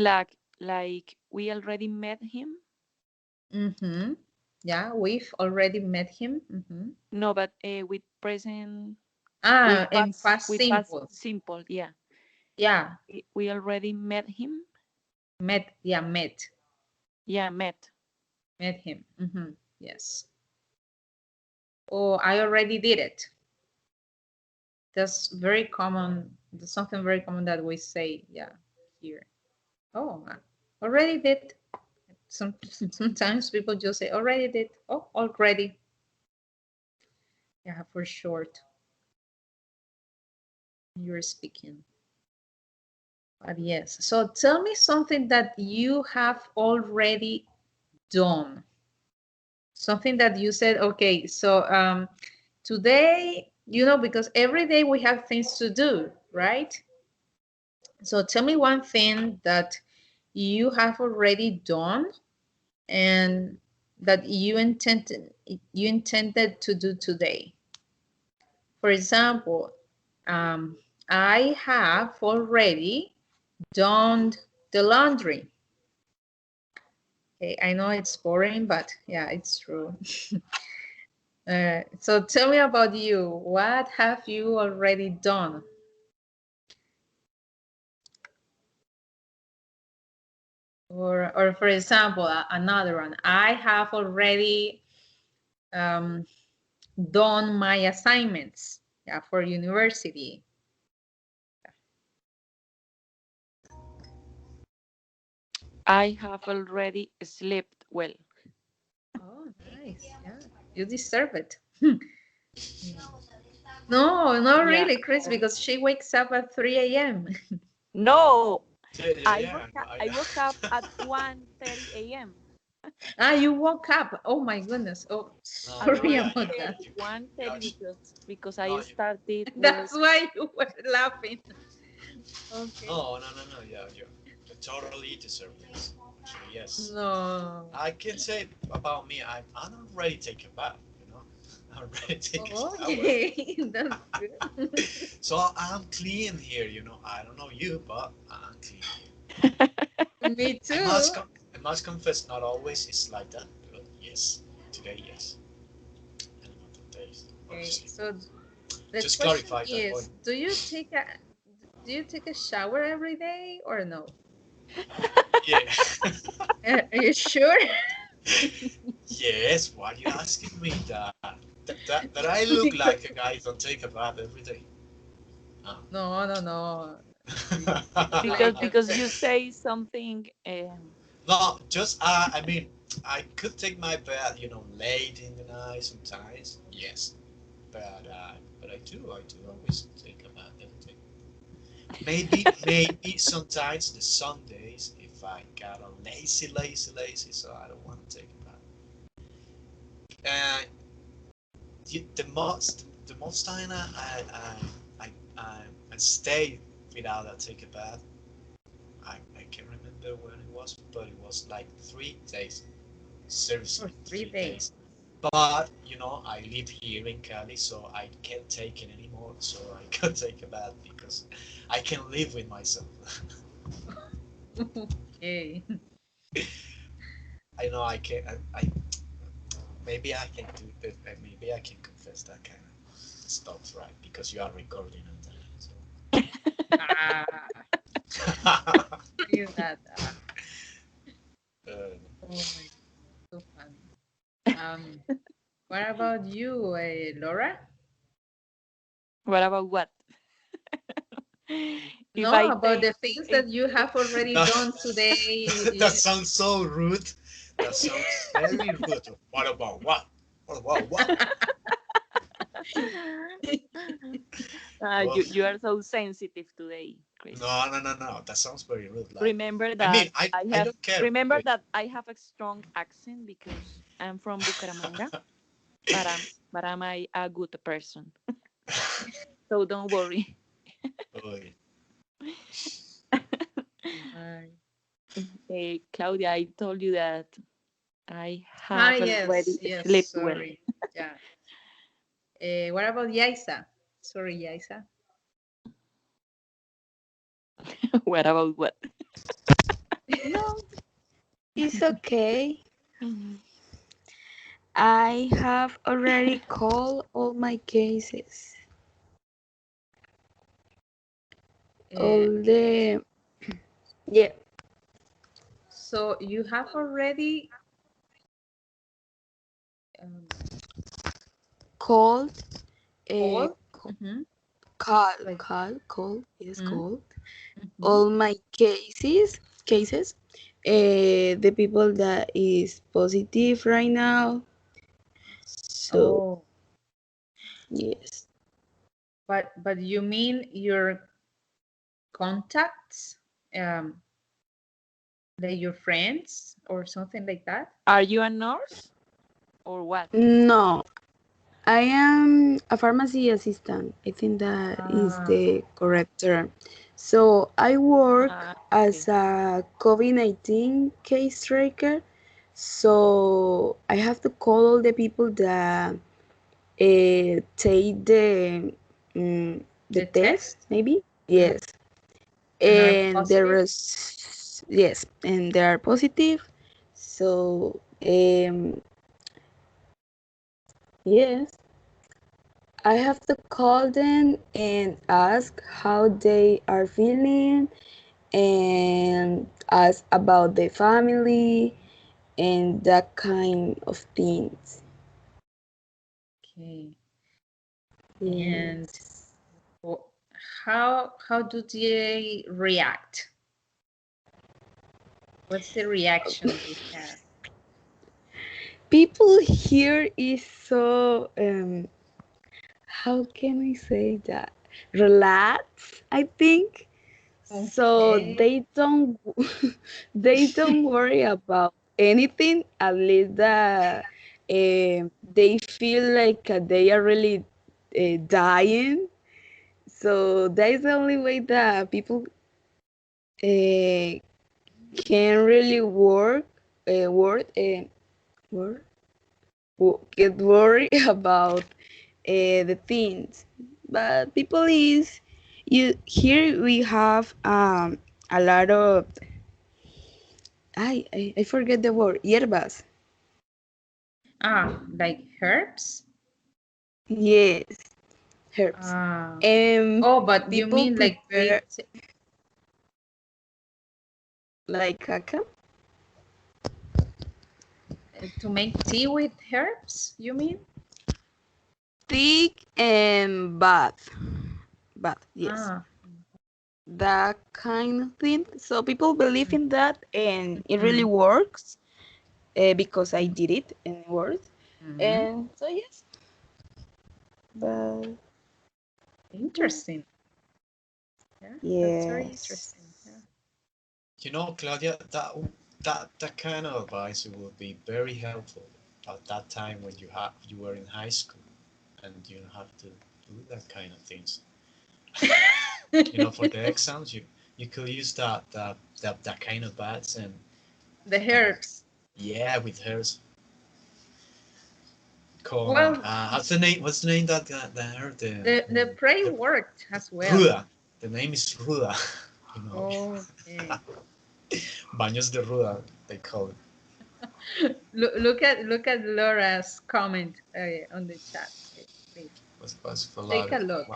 like we already met him. Mm-hmm. Yeah, we've already met him. Mm-hmm. No, but with present And past with past simple. simple. Yeah. Yeah, We already met him. met. Yeah, met. Yeah, met. Met him. Mm-hmm. Yes. Oh, I already did it. That's very common. That's something very common that we say. Yeah, here. Oh, I already did. Sometimes people just say already did. Oh, already. Yeah, for short. You're speaking. But yes. So tell me something that you have already done. Something that you said, okay, so today, because every day we have things to do, right? So tell me one thing that you have already done and that you intended to do today. For example, um, I have already done the laundry. Okay, I know it's boring, but yeah, it's true. So tell me about you. What have you already done? Or for example, another one. I have already um, done my assignments, yeah, for university. I have already slept well. Oh, nice. Yeah, you deserve it. No, not Yeah. really, Chris, because she wakes up at 3 a.m. No, Yeah, yeah, yeah. No, I woke up at 1:30 a.m. Ah, you woke up. Oh my goodness. Oh, no, at no, sorry one yeah, about you, that. thirty, you, one you thirty, actually, because no, I you, started That's work. why you were laughing. Okay. no, yeah, you totally deserve this. Actually, yes. No. I can say about me, I'm already taking a bath, you know. I'm already taking a shower. Okay, that's good. So I'm clean here, you know. I don't know you, but I'm clean here. Me I too. I must confess, not always it's like that, but yes, today yes, and other days, Okay, obviously. so the Just question clarify that point. is, do you take a shower every day or no? Yeah. Are you sure? Yes. Why are you asking me that? That I look like a Because guy don't take a bath every day. No. no, no, no. It's because like the because you say something. No, just I mean, I could take my bath, you know, late in the night sometimes. Yes, but I do always take a bath every day. Maybe sometimes the Sundays if I got a lazy, so I don't want to take a bath. And the most time I stay without a take a bath. I can't remember when it was, but it was like 3 days. for Seriously, three 3 days. days. But you know, I live here in Cali, so I can't take it anymore. So I can't take a bath because I can live with myself. Okay. I know I can. I maybe I can do that. Maybe I can confess that kind of stuff, right? Because you are recording on that. So. Ah, you that. uh, Oh my, so funny. Um, what about you, Laura? What about what? If No, I about take the things if that you have already that, done today. that sounds so rude. That sounds very rude. What about what? What about what? Well, you are so sensitive today, Chris. no. That sounds very rude. Like, Remember I mean, that I I have don't care. remember that I have a strong accent because I'm from Bucaramanga, but I'm a good person. So don't worry. Oy. My. Claudia, I told you that I Ah, have yes, already yes, slept well. sorry. Yeah. What about Yaisa? Sorry, Yaisa. What about what? No, it's okay. I have already called all my cases. Uh, All the yeah, so you have already um, called called? Mm-hmm. Like, yes, mm-hmm. called Mm-hmm. all my cases. The people that is positive right now. So Oh, yes, but you mean your contacts, um, like your friends or something like that? Are you a nurse or what? no, I am a pharmacy assistant. I think that is Ah, the correct term. So I work Ah, as okay. a COVID-19 case tracker. So I have to call all the people that take the The test, test. maybe. Mhm. Yes, And are and positive. yes, and they are positive. So yes, I have to call them and ask how they are feeling and ask about the family and that kind of things. Okay. And Yes. wh- how do they react? What's the reaction they have? People here is so how can I say that? Relax, I think. So Okay. they don't worry about anything at least that they feel like they are really dying. So that is the only way that people uh, can really work get worried about the things. But people is you here we have a lot of I forget the word hierbas. Ah, like herbs? Yes, herbs. Ah. And Oh, but you people mean like prepare like caca, to make tea with herbs, you mean? thick and bath. Yes, Ah. that kind of thing. So people believe in that, and it really Mm-hmm. works because I did it and it worked. Mm-hmm. And so yes, but yeah, Interesting. Yeah, that's very yes. interesting. Yeah. You know, Claudia, that kind of advice would be very helpful at that time when you were in high school and you have to do that kind of things. You know, for the exams, you could use that kind of bats The and herbs. yeah, with hers con Well, what's the name that her the pray the worked as well. Ruda. The name is Ruda. You know, Okay. baños de Ruda they call it. Look at Laura's comment on the chat, please. Was for Take a Laura. look.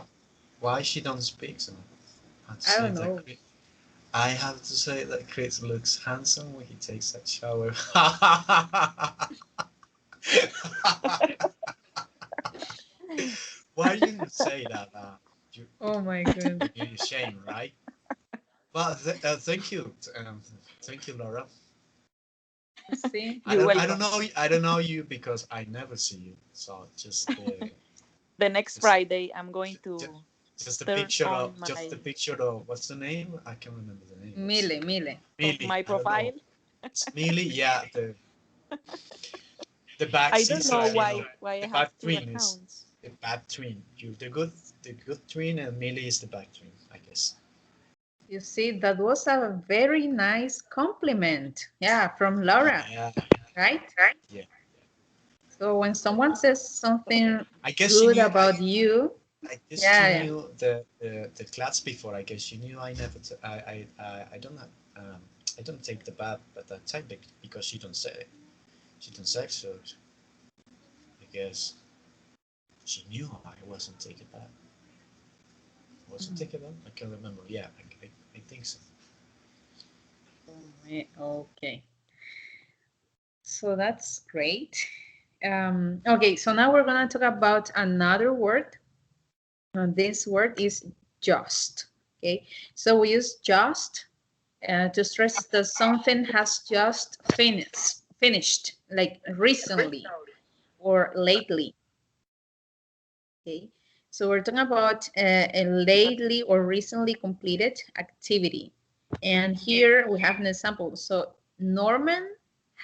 Why she don't speak? So I have to I say don't that know. I have to say that Chris looks handsome when he takes that shower. Why you didn't say that? You, Oh my goodness. you're ashamed, right? Well, thank you, Laura. See? You're welcome. I don't know you because I never see you. So The next just Friday, I'm going just to just turn on just the my picture of what's the name? I can't remember the name. What's Mile, Mile. of Millie? my I don't know. profile. It's Millie. Yeah, the back I don't know sisters. You know, why I the have back two twin is accounts. the bad twin. You the good twin, and Millie is the back twin. I guess. You see, that was a very nice compliment. Yeah, from Laura, Yeah, right? yeah. So when someone says something I guess she good knew. about you, I guess she yeah, knew the class before. I guess she knew I never. I don't have. I don't take the bath at that time because she don't say so. I guess she knew I wasn't taking bath. Was it yeah. taking bath? I can't remember. Yeah, I think so. Okay, so that's great. Okay, so now we're gonna talk about another word. This word is just. Okay, so we use just to stress that something has just finished, like recently or lately. Okay, so we're talking about a lately or recently completed activity. And here we have an example. So Norman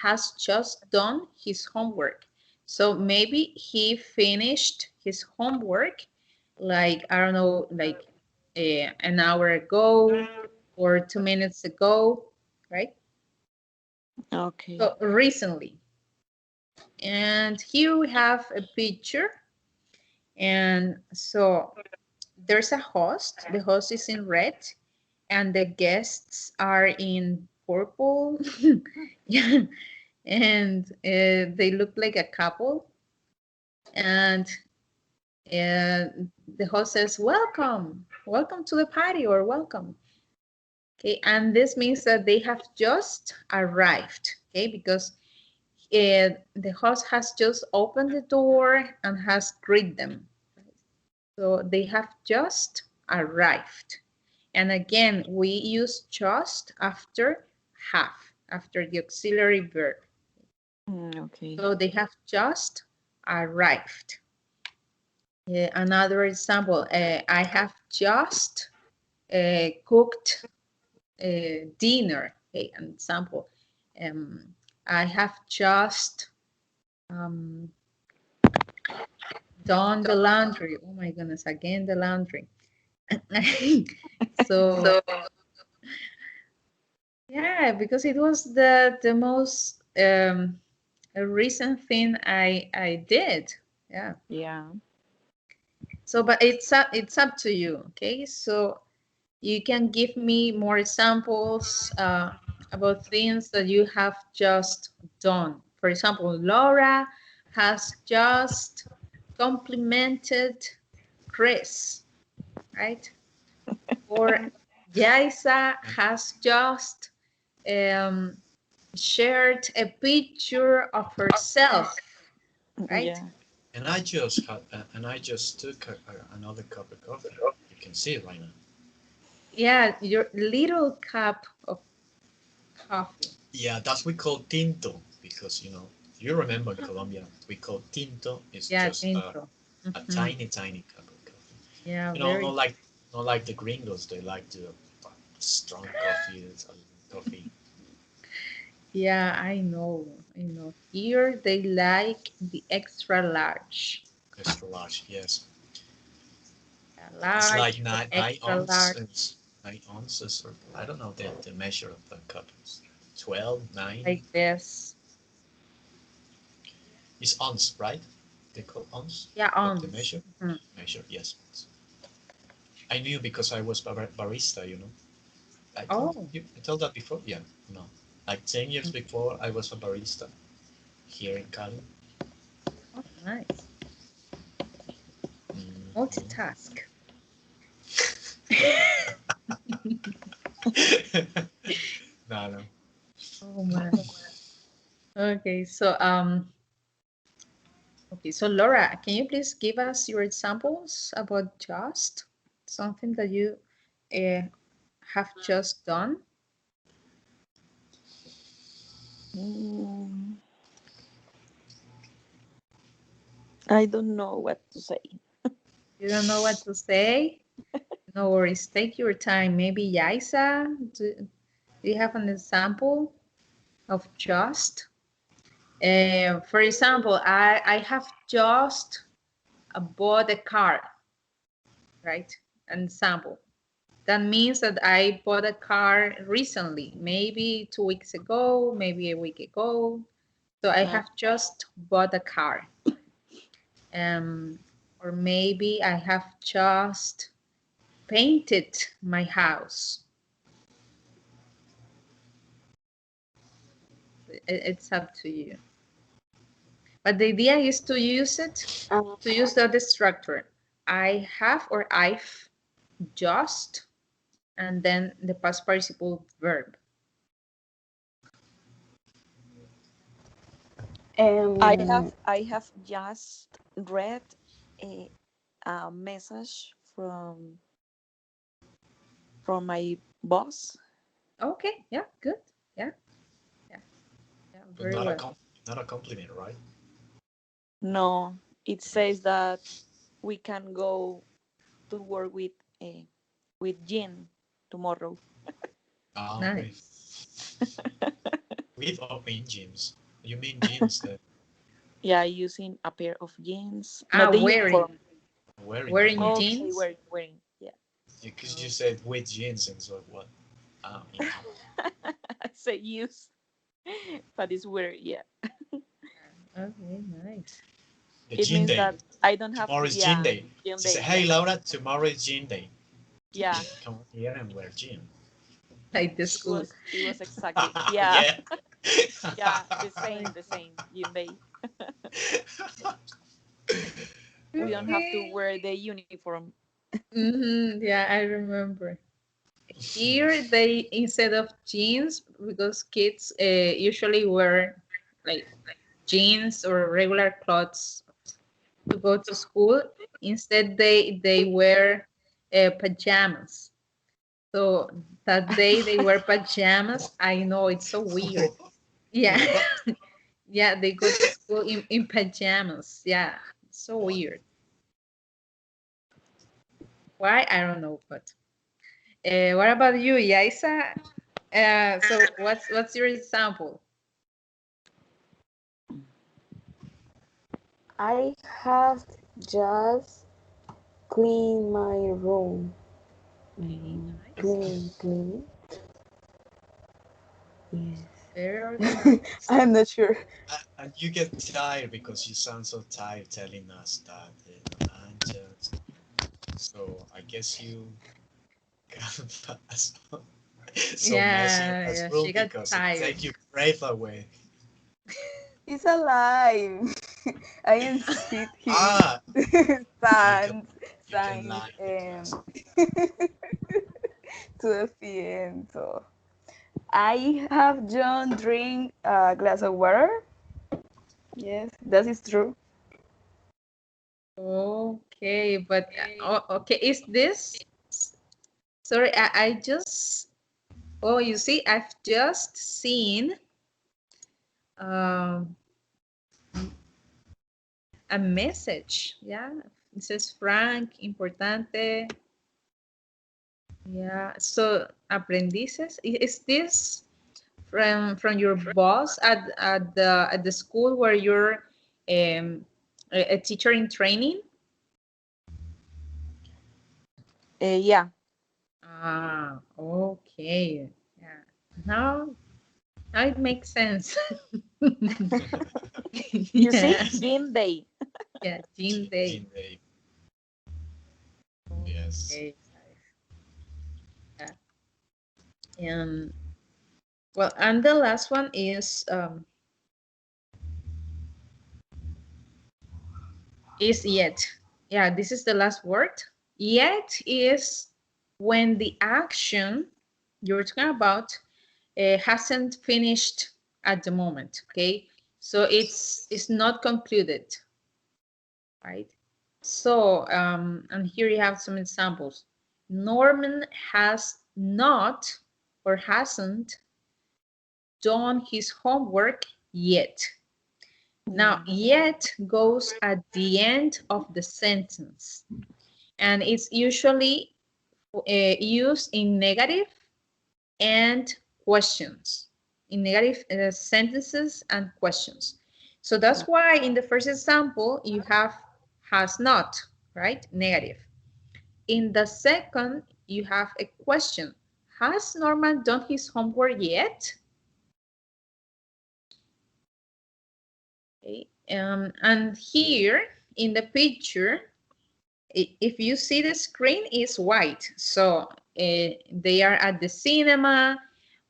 has just done his homework. So maybe he finished his homework like, I don't know, like an hour ago or 2 minutes ago, right? Okay. So recently. And here we have a picture. And so there's a host. The host is in red, and the guests are in purple. Yeah. And they look like a couple. And the host says, "Welcome, welcome to the party," or "Welcome." Okay, and this means that they have just arrived. Okay, because the host has just opened the door and has greeted them. So they have just arrived. And again, we use just after have, after the auxiliary verb. Okay. So they have just arrived. Another example, I have just cooked dinner. Okay, an example. Um, I have just um, done the laundry. Oh my goodness, again the laundry. So So yeah, because it was the most a recent thing I did. Yeah. Yeah. So, but it's up to you. Okay. So you can give me more examples about things that you have just done. For example, Laura has just complimented Chris, right? Or Yaisa has just um, shared a picture of herself, right? Yeah. And I just took another cup of coffee. You can see it right now. Yeah, your little cup of coffee. Yeah, that's we call tinto because you remember in Colombia we call tinto is Yeah, just dentro. a Hmm. tiny cup of coffee. Yeah, Not very. like the gringos. They like the strong coffee, coffee Yeah, I know. I know. Here they like the extra large. extra large. Yes, Yeah, it's like large or nine extra large, ounces, 9 ounces, or I don't know the measure of the cup. It's 12, 9. like this. It's ounce, right? They call ounce. Yeah, The ounce. measure. Mhm. Measure, yes. I knew because I was barista. Oh, I told that before. Yeah, no. Like 10 years mhm. before, I was a barista here in Cali. Oh, nice. Mhm. Multitask. No, no. Oh man. Okay, so okay, so Laura, can you please give us your examples about just something that you uh, have just done? Mm, I don't know what to say. You don't know what to say? No worries. Take your time. Maybe Yaisa, do you have an example of just? For example, I have just bought a car, right? An example. That means that I bought a car recently, maybe 2 weeks ago, maybe a week ago. So I Uh, have just bought a car. Um, or maybe I have just painted my house. It's up to you. But the idea is to use it, to use the structure. I have or I've just, and then the past participle verb. um, I have just read a, a message from my boss. Okay, yeah, good. Yeah, yeah, yeah, But very well. not a compliment, right? No, it says that we can go to work with Jean tomorrow. Ah, okay. Nice. With or in jeans. You mean jeans that Yeah, using a pair of jeans, Ah, not the wearing, uniform. wearing? wearing Okay. Okay, jeans. wearing. Yeah, Because you Oh, said with jeans and so what? You know. I say use. but it's weird. Yeah, Okay, nice. The it gym means day. that I don't have. Tomorrow is gym Yeah, day. gym She said, day. Yeah, "Hey Laura, tomorrow is gym day. yeah. Come here and wear gym." Like the It school. was. It was exactly. Yeah, Yeah. yeah. The Like, same. The same. Gym day. We don't have to okay. wear the uniform. Yeah, I remember. Here they instead of jeans, because kids usually wear like jeans or regular clothes to go to school. Instead, they wear pajamas. So that day they wear pajamas. I know it's so weird. Yeah, What? yeah, they go to school in pajamas. Yeah, so What? weird. Why? I don't know. But what about you, Yaisa? So what's your example? I have just cleaned my room. Okay, Mm, nice. clean. Very Yes. organized. I'm not sure. And you get tired because you sound so tired telling us that I'm just. So I guess you can't pass so messy in Yeah, this yeah. room She got because it tired. take your breath away. He's alive. I insist his Ah, you can signs, you can signs, lie because to the PM. So I have John drink a glass of water. Yes, that is true. Okay, but okay, is this? Sorry, I just. Oh, you see, I've just seen um, a message. Yeah, it says Frank, importante. Yeah, so aprendices. Is this from your boss at the school where you're a teacher in training? Yeah. Ah, okay. Yeah. Now, now it makes sense. You see, Yeah, gym day. yeah, Jean Day. Gene Day. Yes. Okay, yeah. And well, and the last one is yet. Yeah, this is the last word. Yet is when the action you're talking about hasn't finished at the moment. Okay, so it's not concluded, right? So and here you have some examples. Norman has not or hasn't done his homework yet. Now, Yeah. yet goes at the end of the sentence, and it's usually used in negative and questions, in negative sentences and questions. So that's why in the first example you have has not, right? Negative. In the second, you have a question. Has Norman done his homework yet? Okay. And here in the picture, if you see the screen is white, so they are at the cinema,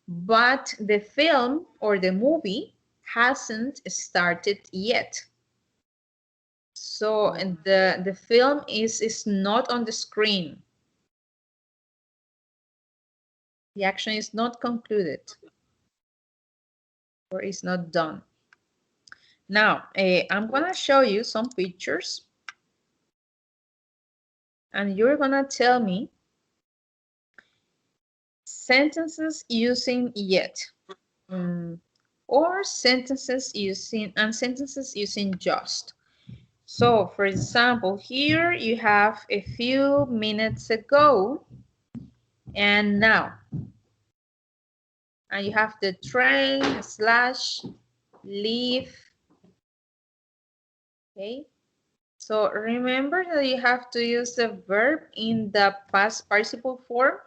but the film or the movie hasn't started yet. So and the film is not on the screen. The action is not concluded or is not done. Now, I'm gonna show you some pictures and you're gonna tell me sentences using yet or sentences using just. So, for example, here you have a few minutes ago and now, and you have the train slash leave. Okay, so remember that you have to use the verb in the past participle form.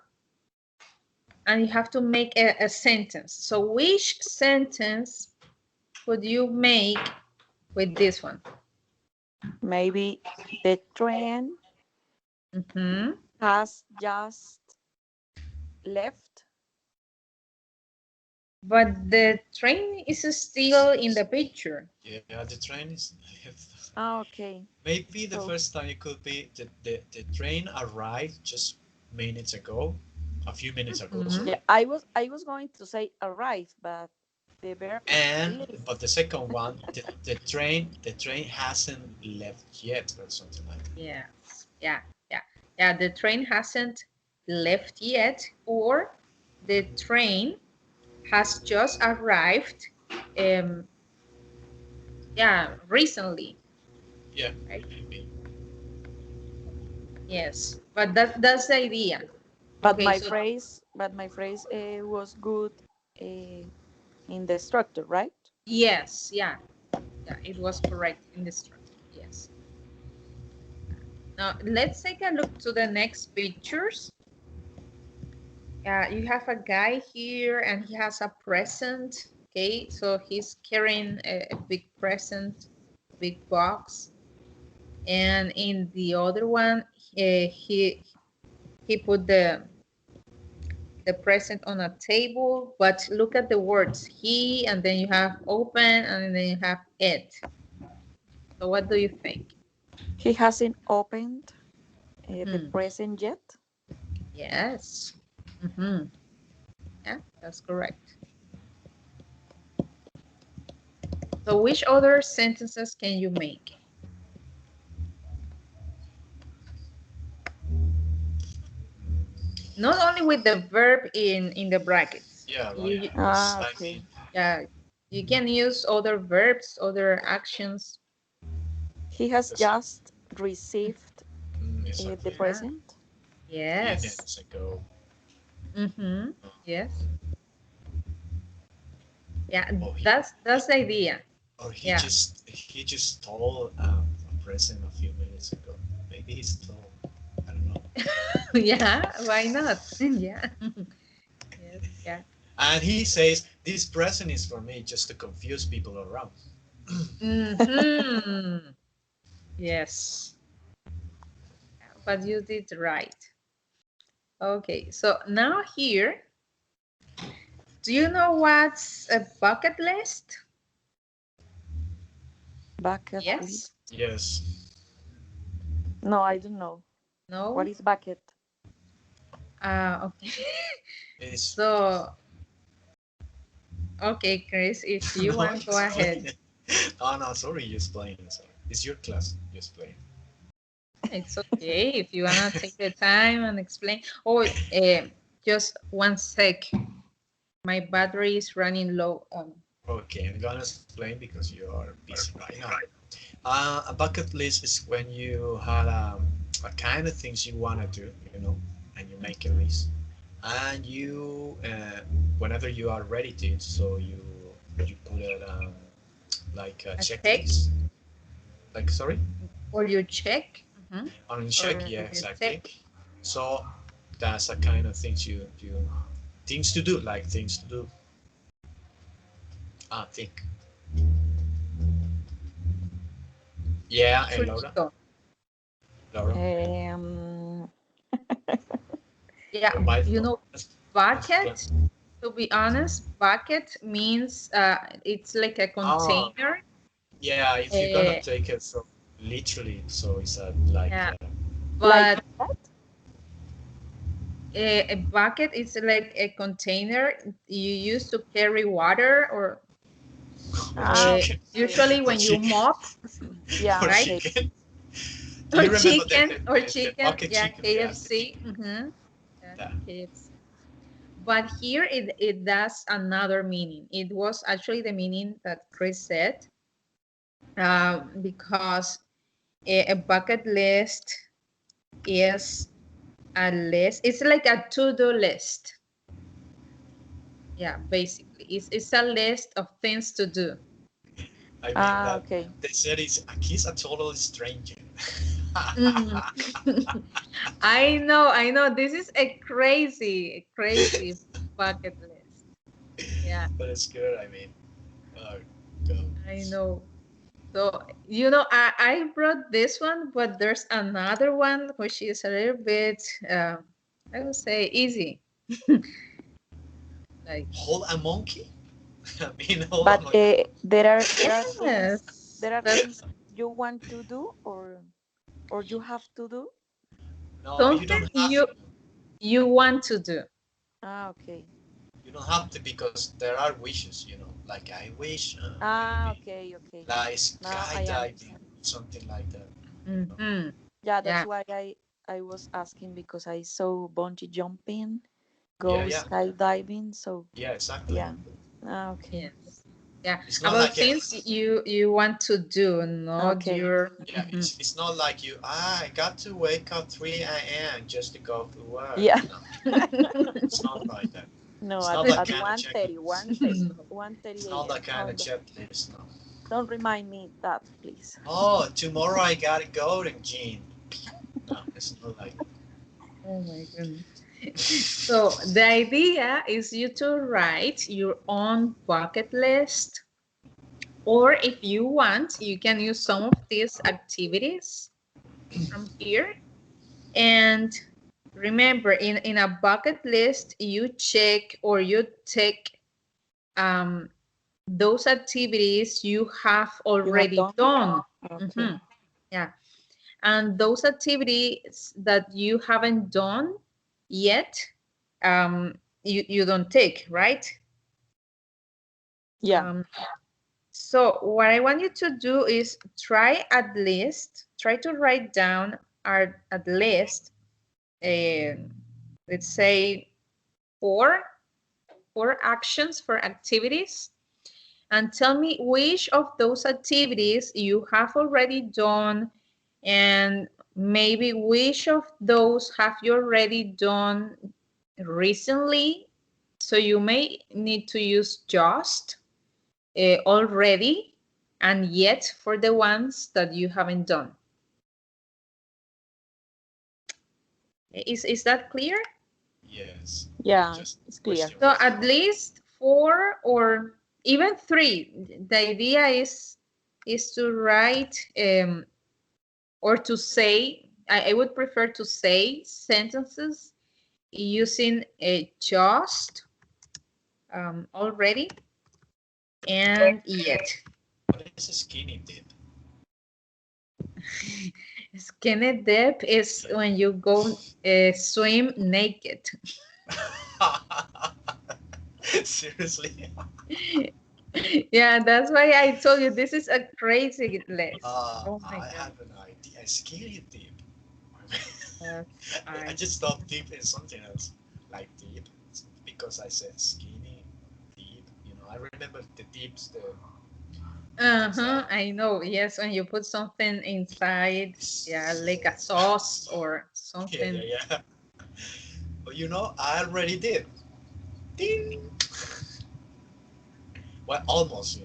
and you have to make a sentence. So which sentence would you make with this one? Maybe the train Mm-hmm. has just left. But the train is still in the picture. Yeah, the train is. Ah, okay. Maybe the So first time it could be the train arrived just minutes ago, a few minutes ago, Mm-hmm. yeah, sorry. I was going to say arrive, but the verb is And live. but the second one, the train hasn't left yet or something like that. Yes. Yeah. Yeah. Yeah. The train hasn't left yet, or the train has just arrived. Um. Yeah. Recently. Yeah, Right. maybe. Yes. But that's the idea. But Okay. my So phrase, was good in the structure, right? yes. Yeah. Yeah. It was correct in the structure. Yes. Now let's take a look to the next pictures. You have a guy here and he has a present. Okay, so he's carrying a big present, big box. And in the other one, he put the present on a table. But look at the words he, and then you have open, and then you have it. So what do you think? He hasn't opened the Hmm. present yet. Yes. Mm-hmm. Yeah, that's correct. So which other sentences can you make? Not only with the verb in the brackets. Yeah, right. You Because Ah, I okay. mean, yeah, you can use other verbs, other actions. He has because just received the exactly Yeah. present. few Yes. minutes ago, Mm-hmm. Yes. Yeah, or he, that's the idea. or he Yeah. just stole a present a few minutes ago. Maybe he stole. I don't know. Yeah, why not? Yeah. Yes, yeah. And he says this present is for me just to confuse people around. Mm-hmm. Yes. But you did right. Okay, so now here, do you know what's a bucket list? Bucket Yes? list. Yes, No, I don't know. What No? is bucket? Okay. it's. So, okay, Chris, if you No, want, go explain ahead. it. Oh no, sorry, you explain it. Sorry, it's your class. You explain. It's okay if you wanna take the time and explain. Oh, just one sec. My battery is running low. Okay, I'm gonna explain because you are busy right now. A bucket list is when you had a kind of things you wanna do, and you make a list, and you whenever you are ready to, so you put it like a A check, checklist. Like sorry, or you check, mhm, on or check. Yeah, you exactly. tick. So that's a kind of things you things to do, like things to do. Ah, think. Yeah, and Laura, Churchito. Laura, Um, Yeah, your mic. you No, know, let's explain. bucket. To be honest, bucket means it's like a Oh, container. yeah. If you're gonna Uh, take it so literally, so it's like yeah, like but a bucket is like a container you use to carry water, or or ah, chicken, okay. usually or when you chicken, mop, Yeah, or right? okay. chicken. Do Or you remember chicken, or the chicken. bucket Yeah, chicken? Yeah, the KFC. chicken. Mm-hmm. Yeah, That. KFC. But here it does another meaning. It was actually the meaning that Chris said, because a bucket list is a list. It's like a to-do list. Yeah, basically, it's a list of things to do. I mean Ah, that okay. they said he's a total stranger. Mhm. I know. This is a crazy, crazy. bucket list. Yeah, But it's good. I mean, uh, go. I know. So, I brought this one, but there's another one which is a little bit, uh, I would say, easy. Like, Hold a monkey? I mean, hold a But monkey. yes, there are but things you want to do, or you have to do. No, you something don't have you to. you want to do. Ah, okay. You don't have to because there are wishes, like I wish Ah, maybe okay, okay. like Now I skydiving, understand. something like that. Hmm. Yeah, that's Yeah. why I was asking because I saw bungee jumping, Yeah, go yeah, skydiving. So yeah, exactly. yeah. Ah, okay. Yes. Yeah. It's not About like a, things you want to do, not Okay. your. yeah, Mhm. it's not like you. I got to wake up 3 a.m. just to go to work. Yeah. No, it's not like that. No, It's not that at kind of one checking. thirty, 1:30, No. It's 1:30 not that a.m. kind of checklist. No. Don't remind me that, please. Oh, tomorrow I gotta go to gym. No, it's not like Oh my goodness. So the idea is you to write your own bucket list, or if you want, you can use some of these activities from here. And remember, in a bucket list, you check or you take um, those activities you have You have already done? done. Okay. Mhm. Yeah. And those activities that you haven't done yet, you don't take, right? Yeah. Um, so what I want you to do is try to write down at least, uh, let's say four, four actions for activities, and tell me which of those activities you have already done, and maybe which of those have you already done recently. So you may need to use just, already, and yet for the ones that you haven't done. Is that clear? yes. Yeah, Just it's clear. question So was at least four or even three. The idea is to write, or to say. I would prefer to say sentences using a just, already, and yet. what is a skinny dip? Skinny dip is Like, when you go swim naked. seriously? Yeah, that's why I told you this is a crazy list. Oh my I god. have an idea. A skinny dip. Yes, I I. just thought deep is something else. Like deep. Because I said skinny, deep. I remember the deeps, the things Uh-huh, like I know. Yes, when you put something inside, yeah, like a sauce or yeah, yeah, something. yeah. But I already did. Ding. Well, almost.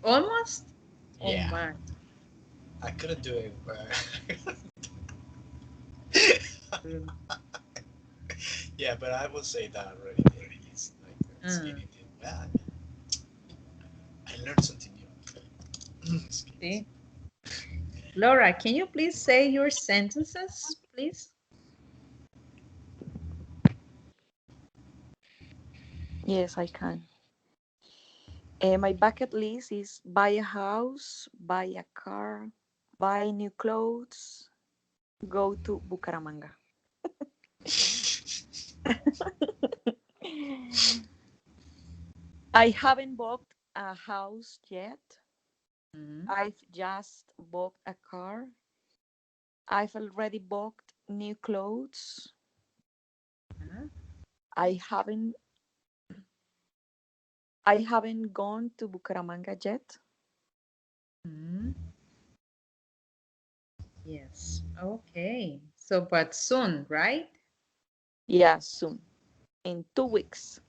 Almost? Oh Yeah, my. I couldn't do it. Mm. Yeah, but I will say that already did. It's like Uh, skinny dip. Well, I learned something new. Skinny see? Laura, can you please say your sentences, please? Yes, I can. My bucket list is buy a house, buy a car, buy new clothes, go to Bucaramanga. I haven't bought a house yet. Mm-hmm. I've just bought a car. I've already bought new clothes. Uh-huh. I haven't I haven't gone to Bucaramanga yet. Mm-hmm. Yes. Okay. So, but soon, right? Yeah, soon. In 2 weeks.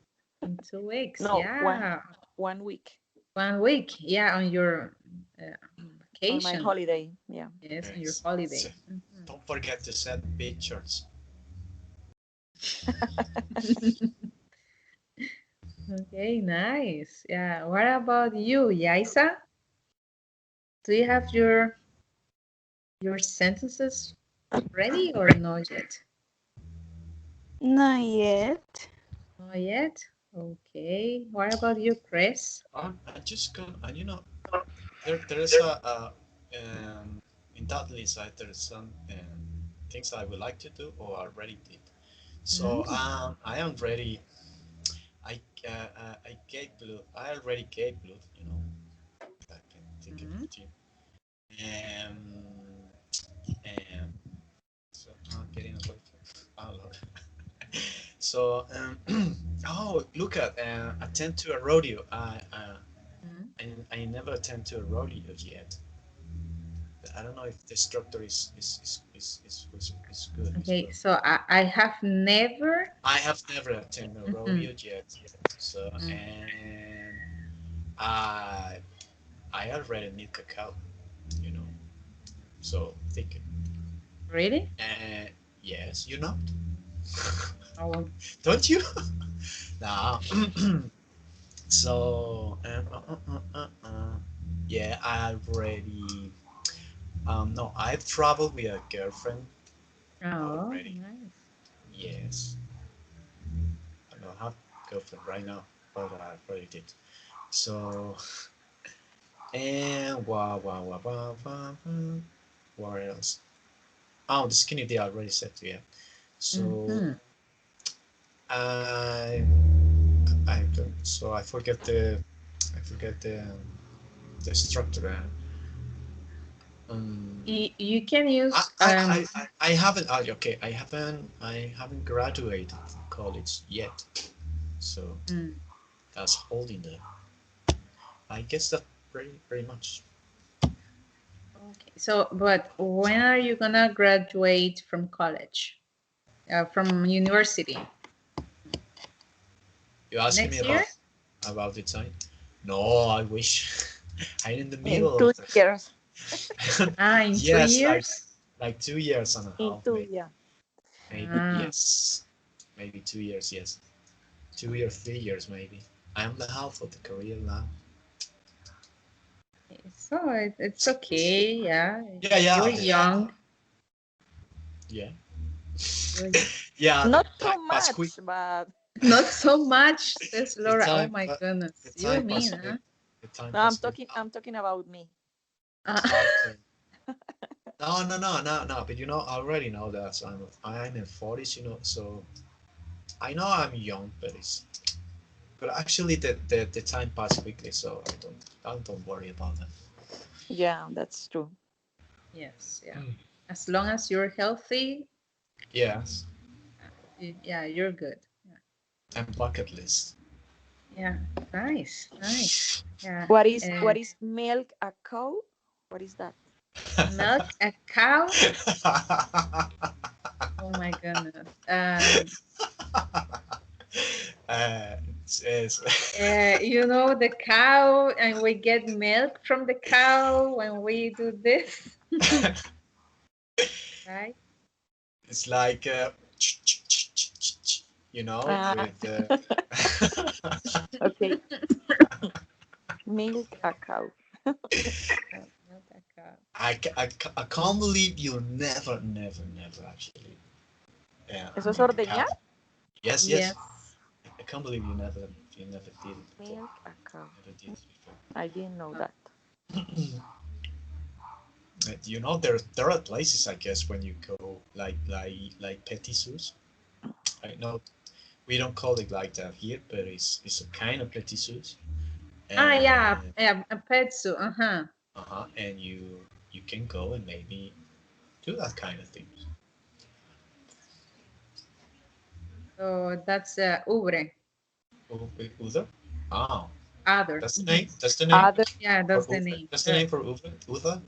In 2 weeks. No, one Yeah. 1 week 1 week. Yeah, on your on my vacation. holiday. Yeah. Yes, on your Yes. holiday. Mhm. Don't forget to send pictures. Okay, nice. Yeah. What about you, Yaisa? Do you have your sentences ready or not yet? Not yet. Not yet. Okay. What about you, Chris? I just gonna, and there is in that list, there's some things I would like to do or already did. So Mm, I am ready. I gave blood. I already gave blood. I can think of mm, the team. Um, um, so I'm getting away from. Oh Lord. So oh look at attend to a rodeo. mm. I never attend to a rodeo yet. I don't know if the structure is good as Okay, well. so I have never. I have never attended a Mhm, rodeo yet. So mm. and I I already need cacao, you know. So think Really? and yes, you know, Oh, don't you? Nah. So yeah, I already no, I've traveled with a girlfriend oh, already. nice. Yes, I don't have a girlfriend right now, but I already did. So and what else? Oh, the skinny day I already said to you. So Mm-hmm. I I don't. So I forget the structure. You can use I haven't. Okay, I haven't graduated from college yet. So mm, that's holding the. I guess that pretty much. okay. So, but when are you gonna graduate from college? From university? You asking me Next year? about the time? No, I wish. I'm in the In middle two of the. years. Ah, in two Yes, years? like 2 years and a In half, two, maybe. yeah. Maybe Ah, yes, maybe 2 years. Yes, 2 or 3 years maybe. I am the half of the career now. so it's okay. Yeah, Yeah, you're yeah, young. yeah, You're young. yeah. The Not too time passed quick. much, but Not so much, says The Laura. Oh time, my the goodness. You time mean, passed quick. huh? The time no, I'm passed quick. talking. I'm talking about me. Okay. No, no, no, no, no. But I already know that. So I'm in 40s. So I know I'm young, but actually the time passed quickly. So I don't worry about that. Yeah, that's true. Yes, yeah. Mm. As long as you're healthy, Yes, yeah, you're good. Yeah, and bucket list. yeah. Nice, nice. Yeah. What is Uh, what is milk a cow? What is that? milk a cow. Oh my goodness. It's You know the cow, and we get milk from the cow when we do this, right? it's like Ah, with okay. Milk a cow. Milk a cow. I can't believe you never actually ¿Eso es milk a ordeñar? cow. Yes. Yes. I can't believe you never did it before. Milk a cow. Never did it before. I didn't know Uh, that. There are places I guess when you go like petit sous. I know we don't call it like that here, but it's a kind of petit sous. yeah, And yeah, a petsu. Uh-huh. and you can go and maybe do that kind of thing. So that's ubre, Uber? Oh, other. that's the Hmm. name. That's the name Other. Yeah, for that's the Uber. name. That's the name for Uber. Uber.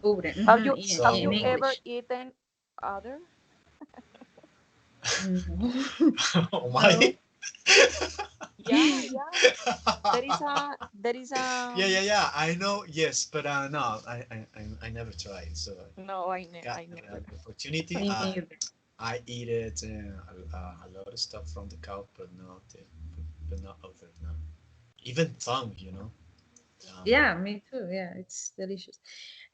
Ubre. Have Hmm. you have In you So, ever English. eaten other? No. oh No. my. Yeah, yeah. There is a Yeah. I know. Yes, but no, I never tried. So no, got I never had never. the opportunity. Me I neither. I eat it a lot of stuff from the cow, but not but not other. No, even thumb, you know. Yeah, me too. Yeah, it's delicious.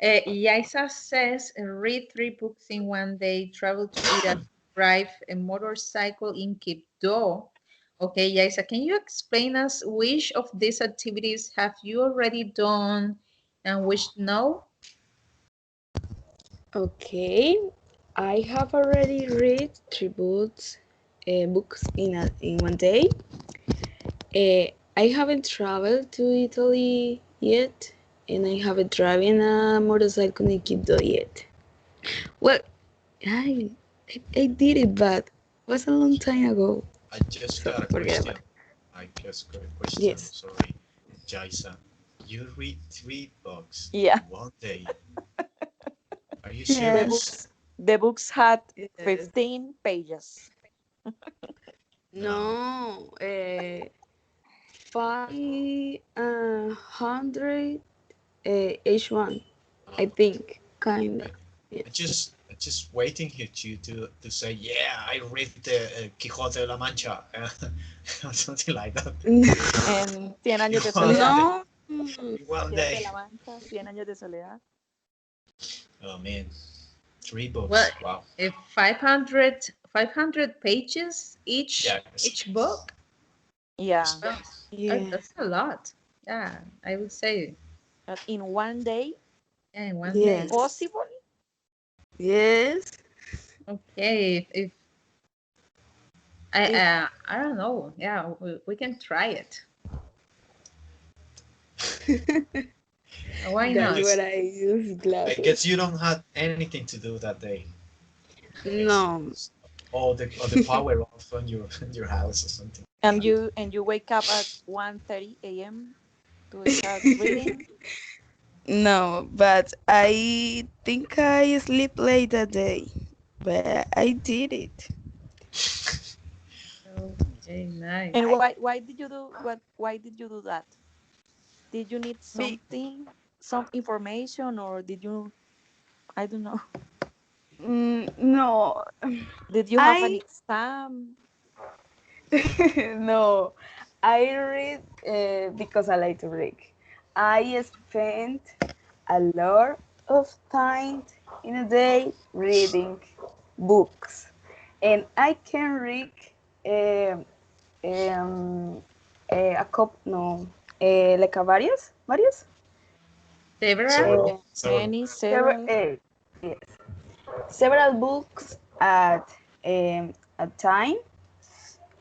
Yaisa says, read 3 books in one day, travel to Iraq, drive a motorcycle in Quibdó. Okay, Yaisa, can you explain us which of these activities have you already done and which no? Okay, I have already read three books in one day. I haven't traveled to Italy yet, and I haven't driven a motorcycle in Quito yet. Well, I, I did it, but it was a long time ago, I just so got a forget question. about it. I just got a question. Yes. Sorry, Jaisa. You read 3 books Yeah. in one day. Are you The Yes. serious? books the books had Yes. 15 pages. No. No, 500 each one, I Oh, think, kinda. okay. Yes. I just waiting here to say, yeah, I read the Quixote de la Mancha, or something like that. En Cien In años de one soledad. day. No, In one Quijote de day. la Mancha, Cien años de soledad. Oh man, three Well, books. Wow. if 500 pages Yes. each book, Yeah. Yes. well, yeah, that's a lot. Yeah, I would say, But in one day, yeah, in one it's day. yes, possible. yes. Okay, if If I don't know. Yeah, we can try it. Why I that's not? what guess I use I guess glasses. you don't have anything to do that day. I guess. No. Or the power off on your on your house or something like And that. you wake up at 1:30 a.m. to start reading. No, but I think I sleep late that day. But I did it. Okay, And nice. why did you do that? Did you need Be- something, some information, or did you, I don't know. no, Did you have an I exam? no, I read because I like to read. I spend a lot of time in a day reading books, and I can read um, um, a couple, no, like a various, Several? uh, Several. Several. Many, several, several. yes, several books at a time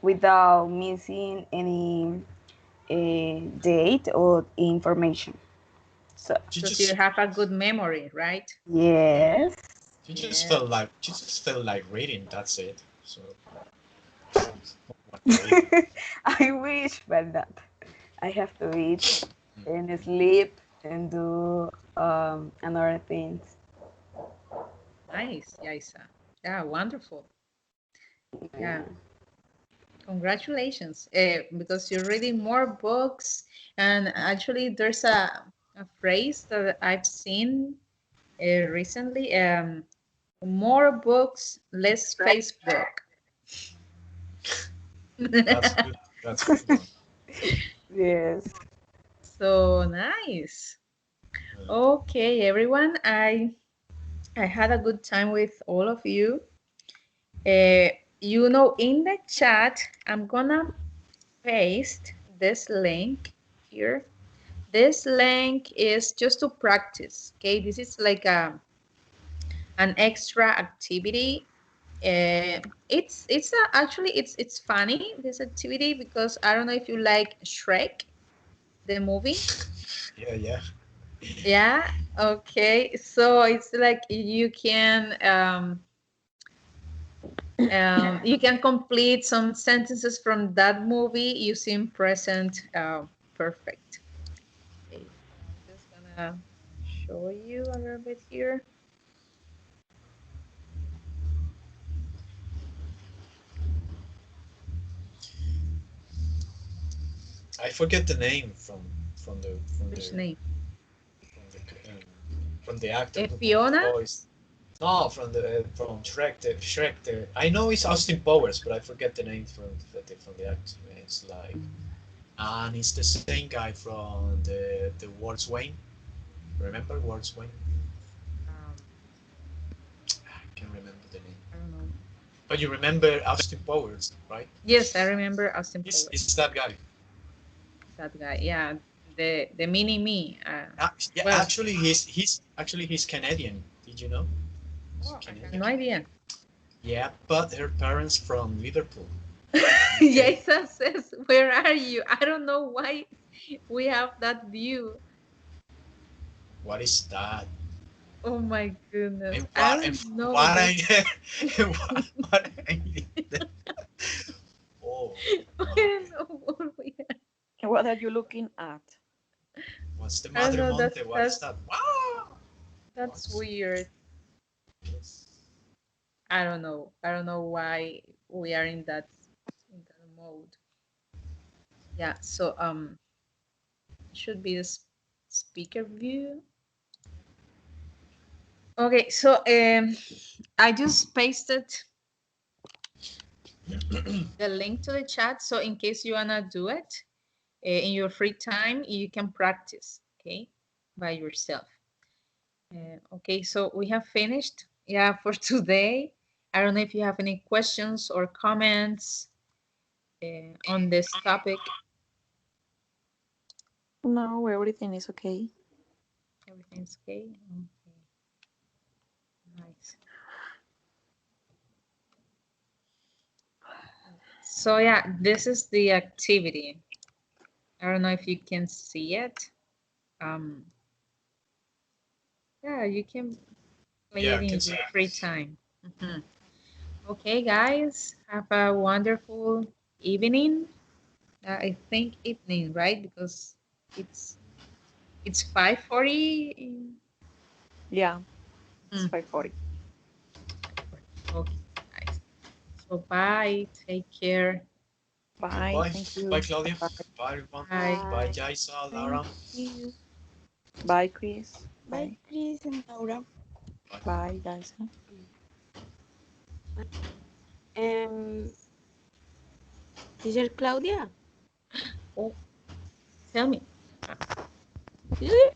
without missing any date or information. So You So you just have a good memory, right? yes, Yeah, you just felt like reading. That's it. So what reading? I wish, but not. I have to eat and sleep and do another things. nice, Yaisa. Yeah, wonderful. Yeah. Yeah, congratulations. Because you're reading more books, and actually, there's a phrase that I've seen recently. More books, less Facebook. That's good. That's a good one. Yes. So nice. Uh, Okay, everyone. I had a good time with all of you. Uh, in the chat, I'm gonna paste this link here. This link is just to practice. Okay, this is like an extra activity. Actually it's funny, this activity, because I don't know if you like Shrek, the movie. yeah, yeah. Yeah. Okay. So it's like you can complete some sentences from that movie using present perfect. Okay. I'm just gonna show you a little bit here. I forget the name from the from the Which name? from the from the actor who Fiona. voiced. No, from Shrek. I know it's Austin Powers, but I forget the name from the actor. It's like. and it's the same guy from the World's Wayne. Remember World's Wayne? Um, I can't remember the name. I don't know. But you remember Austin Powers, right? Yes, I remember Austin It's Powers. that guy. That guy. Yeah, the mini me. Yeah, Well, he's Canadian. Did you know? He's oh, I had Canadian. no idea. Yeah, but her parents from Liverpool, UK. Jason says, "Where are you?" I don't know why we have that view. What is that? Oh my goodness. And I what and don't know. what That's I and what I Oh I my! don't know what we have. What are you looking at? What's the I don't Madre know. Monte? What is that? Wow! That's What's weird. this? I don't know. I don't know why we are in that mode. Yeah. So should be the speaker view. Okay. So I just pasted the link to the chat. So in case you wanna do it in your free time, you can practice. Okay, by yourself. Okay. So we have finished. Yeah, for today. I don't know if you have any questions or comments on this topic. No, everything is okay. Everything's okay. Okay, nice. So yeah, this is the activity. I don't know if you can see it. Um, yeah, you can play Yeah, it I can in see your it. free time. Mhm. Okay, guys, have a wonderful evening. I think evening, right? Because it's it's 5:40. Yeah, it's Mm, 5:40. 5:40. Okay, guys. So bye. Take care. Bye. Bye, Thank bye, you. Claudia. Bye. Bye, everyone. Bye. Bye, Bye. Jaisa, Thank Laura. you. Bye, Chris. Bye, Bye. Chris and Laura. Bye. Bye, Jason. Um, Teacher Claudia. Oh, tell me. Did you-